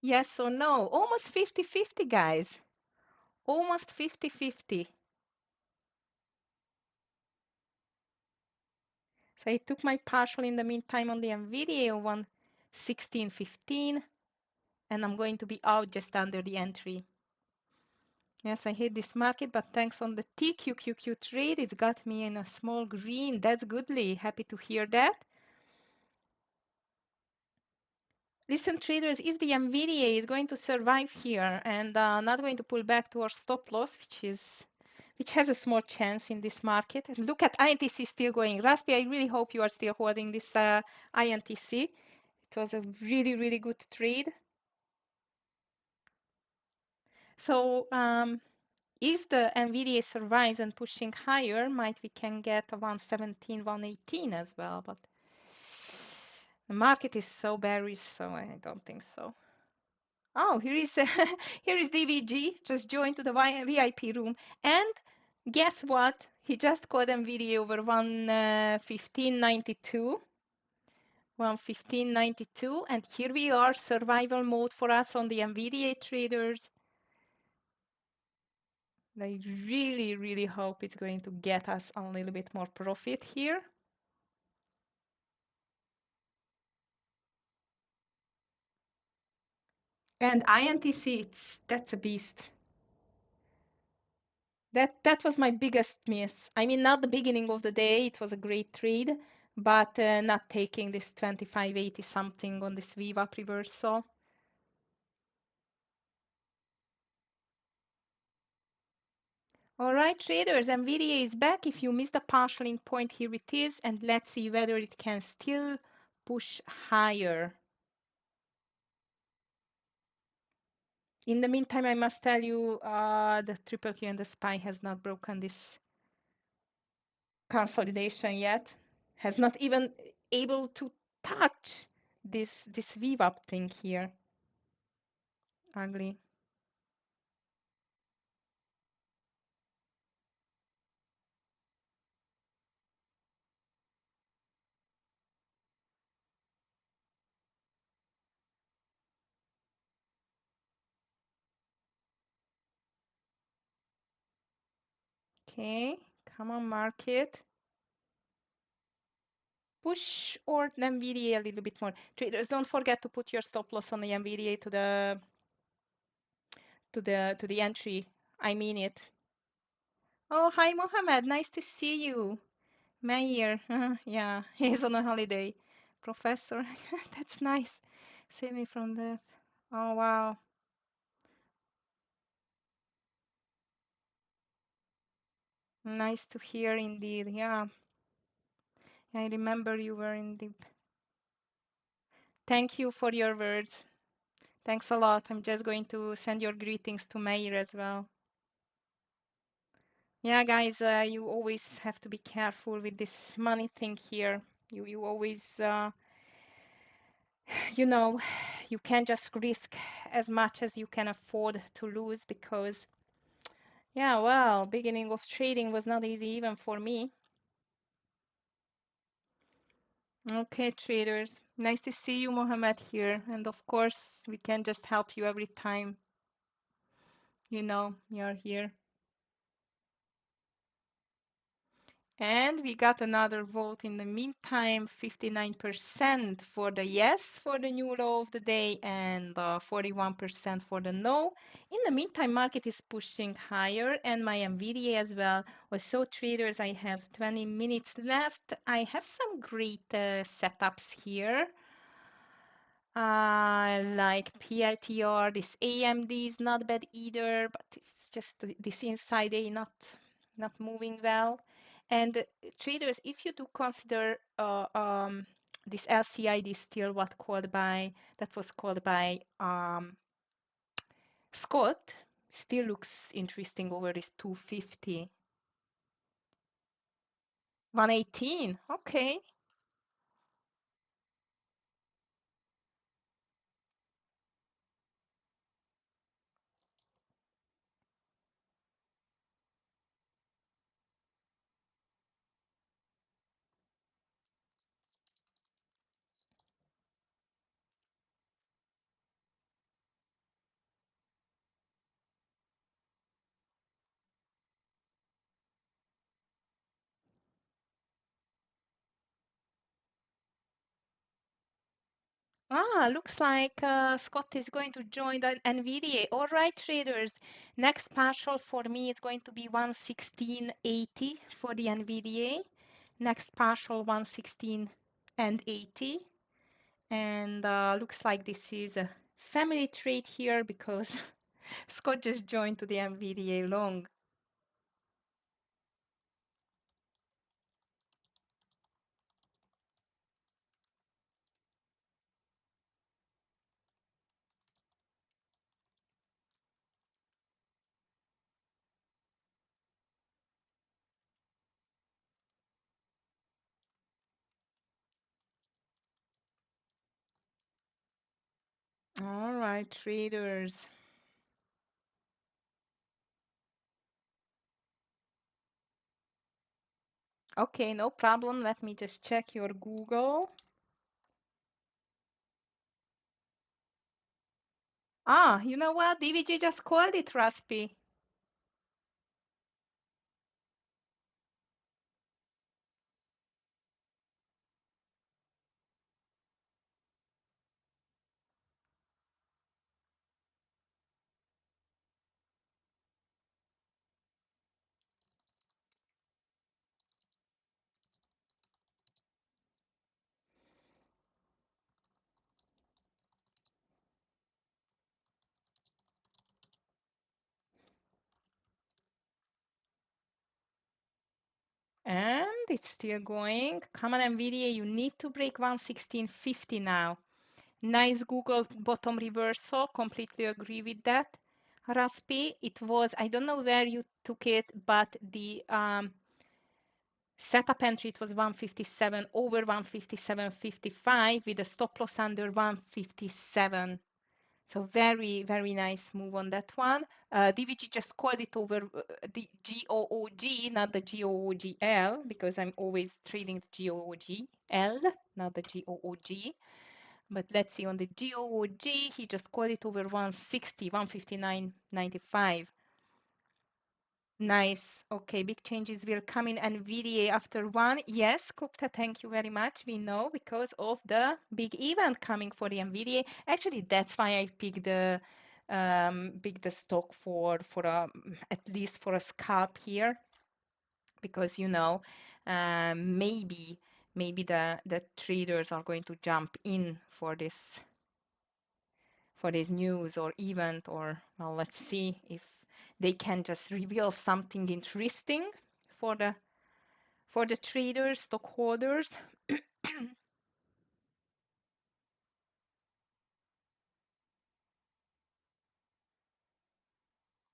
Yes or no? Almost 50-50, guys. Almost 50-50. So I took my partial in the meantime on the Nvidia 116.15, and I'm going to be out just under the entry. Yes, I hate this market, but thanks on the TQQQ trade, it's got me in a small green. That's goodly. Happy to hear that. Listen, traders, if the Nvidia is going to survive here and not going to pull back to our stop loss, which has a small chance in this market. And look at INTC still going. Raspi, I really hope you are still holding this INTC. It was a really, really good trade. So if the Nvidia survives and pushing higher, might we can get a 117, 118 as well. But the market is so bearish, so I don't think so. Oh, here is here is DVG. Just joined to the VIP room, and guess what? He just called Nvidia over 115.92. 115.92, and here we are, survival mode for us on the Nvidia traders. I really, really hope it's going to get us a little bit more profit here. And INTC, that's a beast. That was my biggest miss. I mean, not the beginning of the day, it was a great trade, but not taking this 25.80 something on this VWAP reversal. All right, traders, Nvidia is back. If you missed the partial in point, here it is, and let's see whether it can still push higher. In the meantime, I must tell you, the triple Q and the SPY has not broken this consolidation yet, has not even able to touch this VWAP thing here. Ugly. Okay, come on, market. Push or Nvidia a little bit more. Traders, don't forget to put your stop loss on the Nvidia to the entry. I mean it. Oh, hi, Mohammed. Nice to see you. Mayor. Yeah, he's on a holiday. Professor. That's nice. Save me from that. Oh, wow. Nice to hear indeed. Yeah, I remember you were in the. Thank you for your words. Thanks a lot. I'm just going to send your greetings to Mayor as well. Yeah, guys, you always have to be careful with this money thing here. You always, you know, you can't just risk as much as you can afford to lose because, yeah, well, beginning of trading was not easy even for me. Okay, traders. Nice to see you, Mohammed, here. And of course, we can just help you every time, you're here. And we got another vote in the meantime, 59% for the yes for the new law of the day and 41% for the no. In the meantime, market is pushing higher and my Nvidia as well. Also, traders, I have 20 minutes left. I have some great setups here. Like PLTR, this AMD is not bad either, but it's just this inside A not moving well. And traders, if you do consider this LCID still that was called by Scott, still looks interesting over this 250. 118, okay. Looks like Scott is going to join the Nvidia. All right, traders. Next partial for me is going to be 116.80 for the Nvidia. Next partial 116 and 80. And looks like this is a family trade here because Scott just joined to the Nvidia long. All right, traders. Okay, no problem. Let me just check your Google. You know what? DVG just called it, Raspi. And it's still going. Come on, Nvidia, you need to break 116.50 now. Nice Google bottom reversal. Completely agree with that. Raspi, it was, I don't know where you took it, but the setup entry, it was 157 over 157.55 with a stop loss under 157. So very, very nice move on that one. DVG just called it over the GOOG, not the GOOGL, because I'm always trading the GOOGL, not the GOOG. But let's see, on the GOOG, he just called it over 160, 159.95. Nice. Okay, big changes will come in NVDA after one. Yes, Gupta, thank you very much. We know because of the big event coming for the NVDA. Actually, that's why I picked the stock for at least for a scalp here, because maybe the traders are going to jump in for this news or event, or well, let's see if they can just reveal something interesting for the traders, stockholders.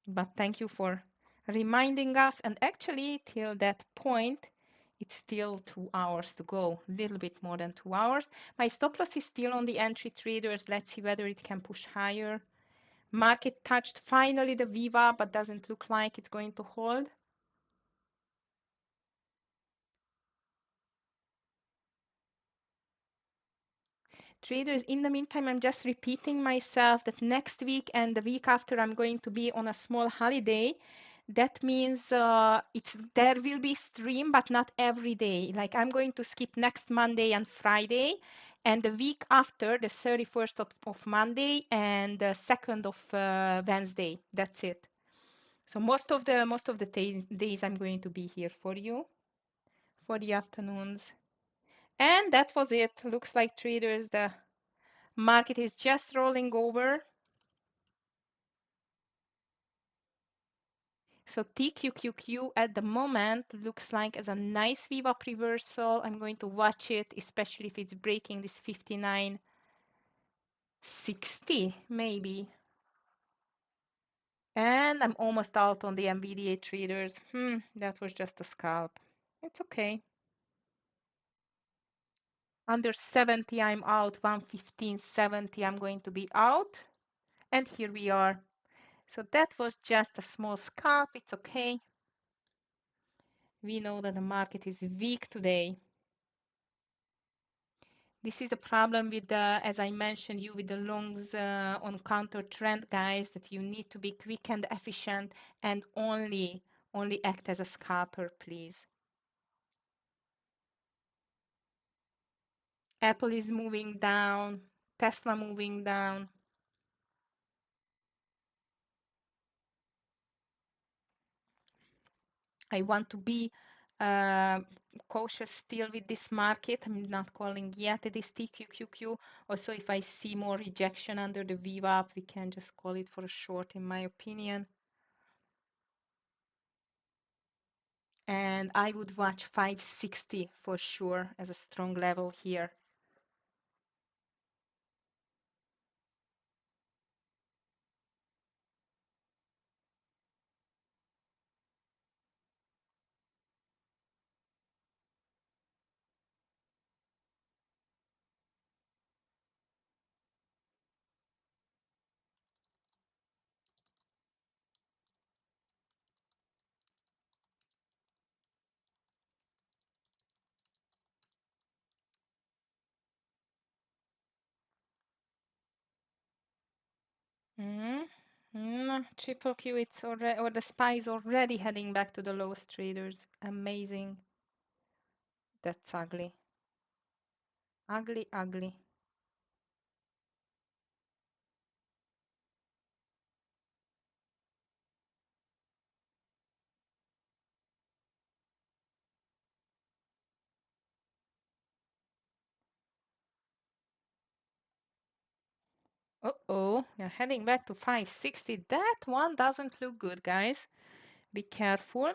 But thank you for reminding us. And actually, till that point, it's still 2 hours to go, a little bit more than 2 hours. My stop loss is still on the entry, traders. Let's see whether it can push higher. Market touched finally the Viva, but doesn't look like it's going to hold. Traders, in the meantime, I'm just repeating myself that next week and the week after I'm going to be on a small holiday. That means there will be stream, but not every day. Like I'm going to skip next Monday and Friday, and the week after, the 31st of Monday and the 2nd of Wednesday. That's it. So most of the days I'm going to be here for you for the afternoons. And that was it. Looks like traders, the market is just rolling over. So TQQQ at the moment looks like as a nice VWAP reversal. I'm going to watch it, especially if it's breaking this 59.60 maybe. And I'm almost out on the NVDA traders. That was just a scalp. It's okay. Under 70, I'm out. 115.70, I'm going to be out. And here we are. So that was just a small scalp. It's okay. We know that the market is weak today. This is the problem with the, as I mentioned you, with the longs on counter trend, guys, that you need to be quick and efficient and only act as a scalper, please. Apple is moving down. Tesla moving down. I want to be uh, cautious still with this market. I'm not calling yet this TQQQ. Also, if I see more rejection under the VWAP, we can just call it for a short, in my opinion. And I would watch 560 for sure as a strong level here. Mm. Triple Q, it's already, or the SPY is already heading back to the lowest traders. Amazing. That's ugly. Ugly, ugly. Uh-oh, you're heading back to 560. That one doesn't look good, guys. Be careful.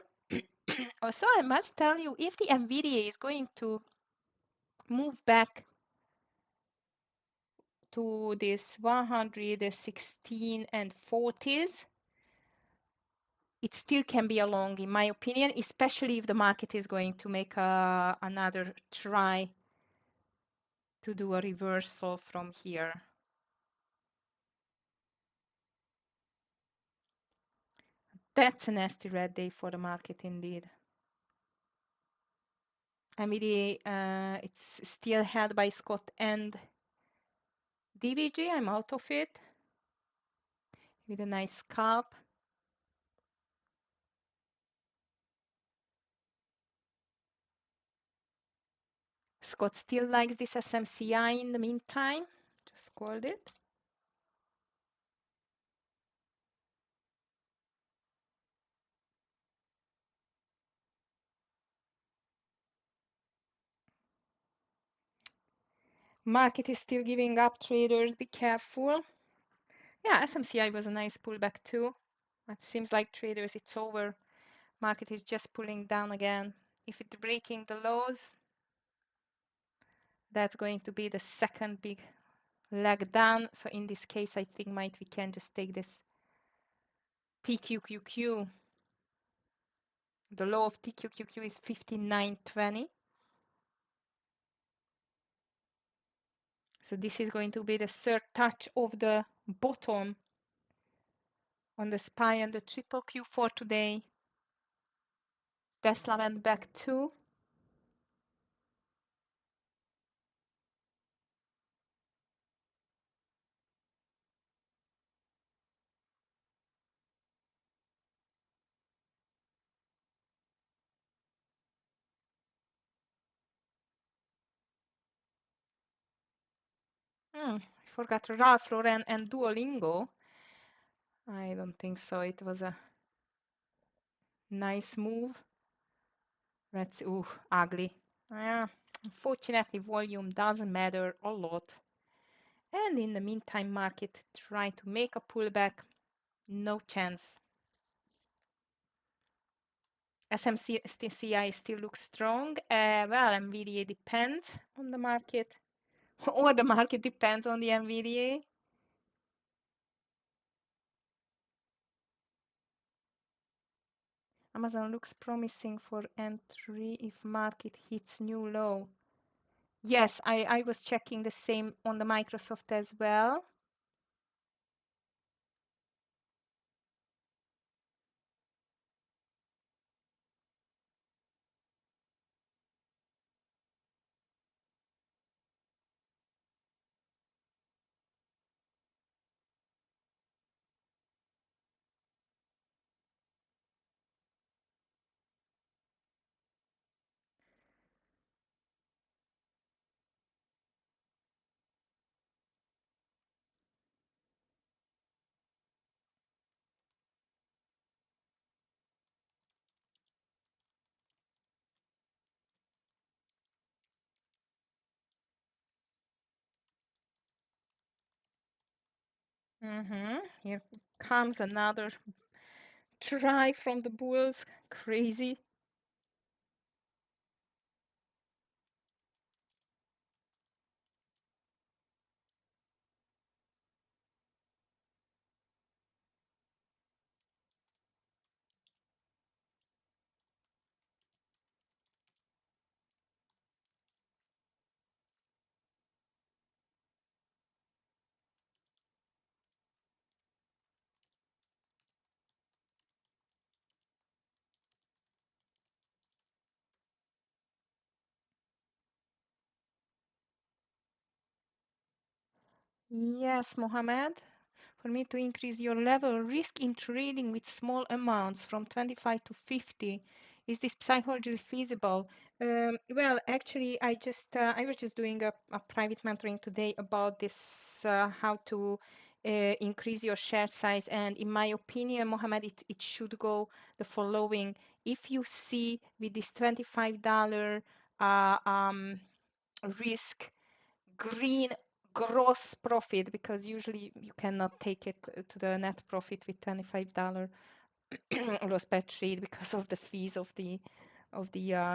Also, I must tell you, if the Nvidia is going to move back to this 116 and 40s, it still can be a long, in my opinion, especially if the market is going to make another try to do a reversal from here. That's a nasty red day for the market indeed. Nvidia, it's still held by Scott and DVG. I'm out of it with a nice scalp. Scott still likes this SMCI in the meantime. Just called it. Market is still giving up, traders. Be careful. Yeah, SMCI was a nice pullback too. It seems like traders, it's over. Market is just pulling down again. If it's breaking the lows, that's going to be the second big leg down. So in this case, I think we can just take this TQQQ. The low of TQQQ is 59.20. So this is going to be the third touch of the bottom on the SPY and the triple Q for today. Tesla went back too. I forgot Ralph Lauren and Duolingo. I don't think so. It was a nice move. Let's, ooh, ugly. Yeah, unfortunately, volume doesn't matter a lot. And in the meantime, market trying to make a pullback. No chance. SMCI still looks strong. Well, Nvidia depends on the market, or the market depends on the Nvidia. Amazon looks promising for entry if market hits new low. Yes, I was checking the same on the Microsoft as well. Here comes another try from the bulls. Crazy. Yes, Mohammed. For me to increase your level risk in trading with small amounts from 25 to 50, is this psychologically feasible? Well, actually, I was just doing a private mentoring today about this, how to increase your share size. And in my opinion, Mohammed, it should go the following. If you see with this $25 risk, green gross profit, because usually you cannot take it to the net profit with $25 loss per trade because of the fees of the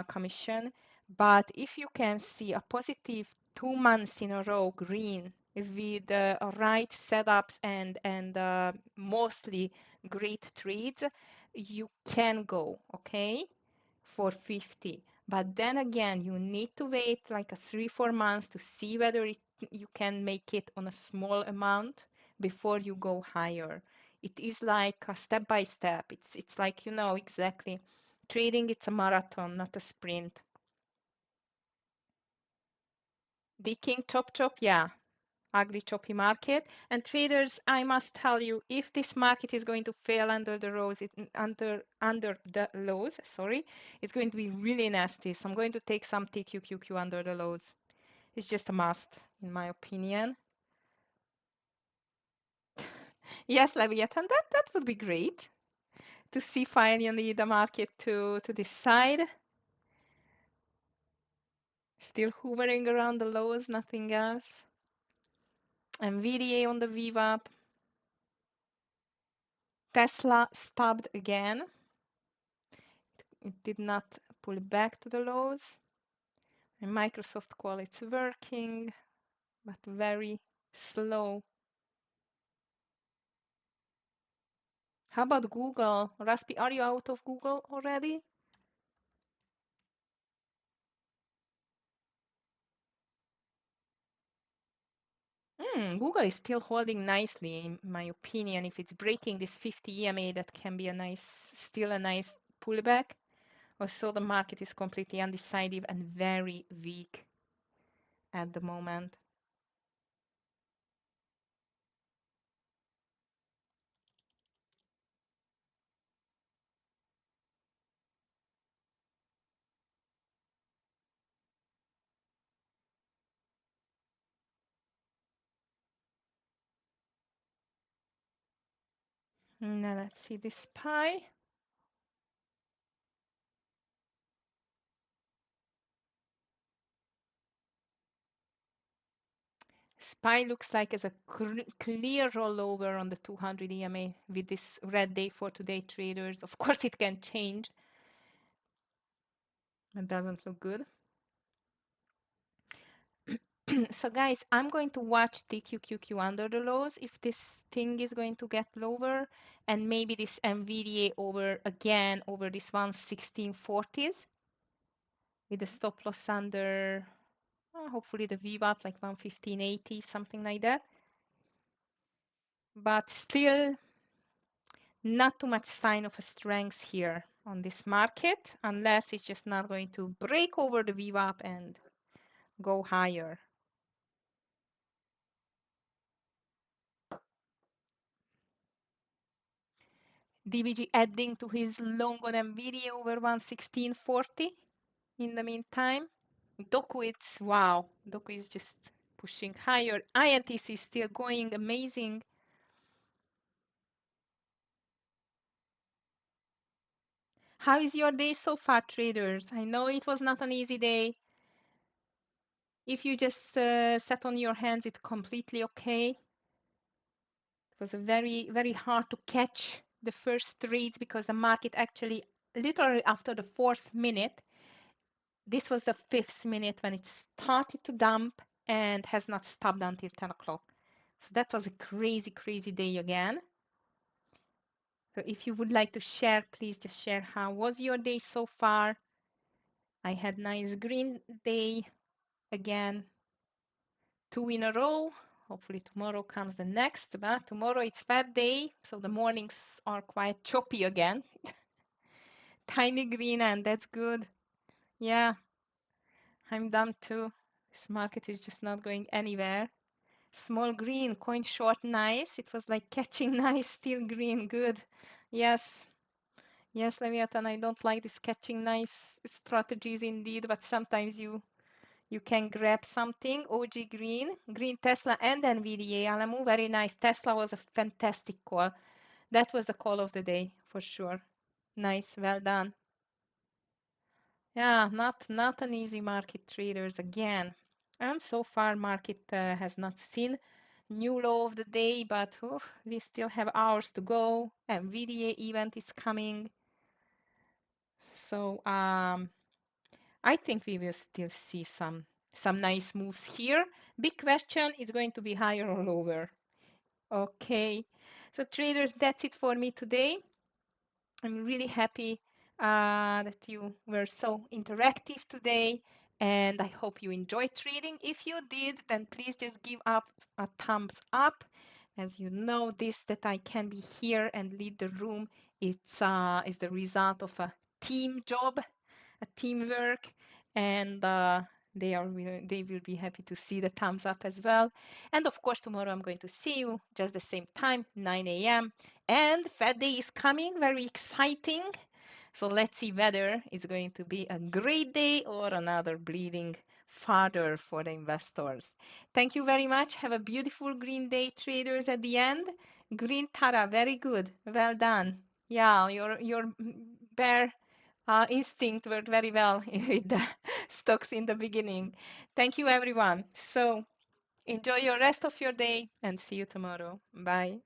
commission. But if you can see a positive 2 months in a row green with right setups and mostly great trades, you can go, okay, for 50. But then again, you need to wait like a 3, 4 months to see whether you can make it on a small amount before you go higher. It is like a step by step. It's like, you know, exactly. Trading, it's a marathon, not a sprint. Digging chop, yeah, ugly choppy market. And traders, I must tell you, if this market is going to fail under the lows, under the lows, sorry, it's going to be really nasty. So I'm going to take some TQQQ under the lows. It's just a must, in my opinion. Yes, Leviathan, that would be great to see finally the market to this side. Still hovering around the lows, nothing else. Nvidia on the VWAP. Tesla stopped again. It did not pull back to the lows. And Microsoft call it's working, but very slow. How about Google? Raspi, are you out of Google already? Google is still holding nicely, in my opinion. If it's breaking this 50 EMA, that can be still a nice pullback. Also, the market is completely undecided and very weak at the moment. Now let's see this SPY. SPY looks like as a clear rollover on the 200 EMA with this red day for today traders. Of course, it can change. It doesn't look good. So guys, I'm going to watch TQQQ under the lows if this thing is going to get lower, and maybe this Nvidia over again over this 11640s with the stop loss under hopefully the VWAP like 11580, something like that. But still not too much sign of a strength here on this market, unless it's just not going to break over the VWAP and go higher. DBG adding to his long on Nvidia over 11640 in the meantime. Doku, it's wow. Doku is just pushing higher. INTC is still going amazing. How is your day so far, traders? I know it was not an easy day. If you just sat on your hands, it's completely okay. It was a very, very hard to catch the first trades because the market actually, literally after the 4th minute, this was the 5th minute when it started to dump and has not stopped until 10 o'clock. So that was a crazy, crazy day again. So if you would like to share, please just share how was your day so far. I had nice green day again, 2 in a row. Hopefully tomorrow comes the next, but tomorrow it's fat day, so the mornings are quite choppy again. Tiny green, and that's good. Yeah, I'm done too. This market is just not going anywhere. Small green, coin short, nice. It was like catching nice, still green, good. Yes, yes, Leviathan, I don't like this catching nice strategies indeed, but sometimes you can grab something. OG green, green Tesla and Nvidia, Alamu, very nice. Tesla was a fantastic call. That was the call of the day for sure. Nice, well done. Yeah, not an easy market, traders, again. And so far, market has not seen new low of the day, but we still have hours to go. Nvidia event is coming. So I think we will still see some nice moves here. Big question is going to be higher or lower. Okay. So traders, that's it for me today. I'm really happy that you were so interactive today, and I hope you enjoyed trading. If you did, then please just give up a thumbs up. As you know, this that I can be here and lead the room, it's is the result of a team job, a teamwork, and they will be happy to see the thumbs up as well. And of course, tomorrow I'm going to see you just the same time, 9 a.m. And Fed Day is coming, very exciting. So let's see whether it's going to be a great day or another bleeding further for the investors. Thank you very much. Have a beautiful green day, traders, at the end. Green Tara, very good. Well done. Yeah, your bear instinct worked very well with the stocks in the beginning. Thank you, everyone. So enjoy your rest of your day and see you tomorrow. Bye.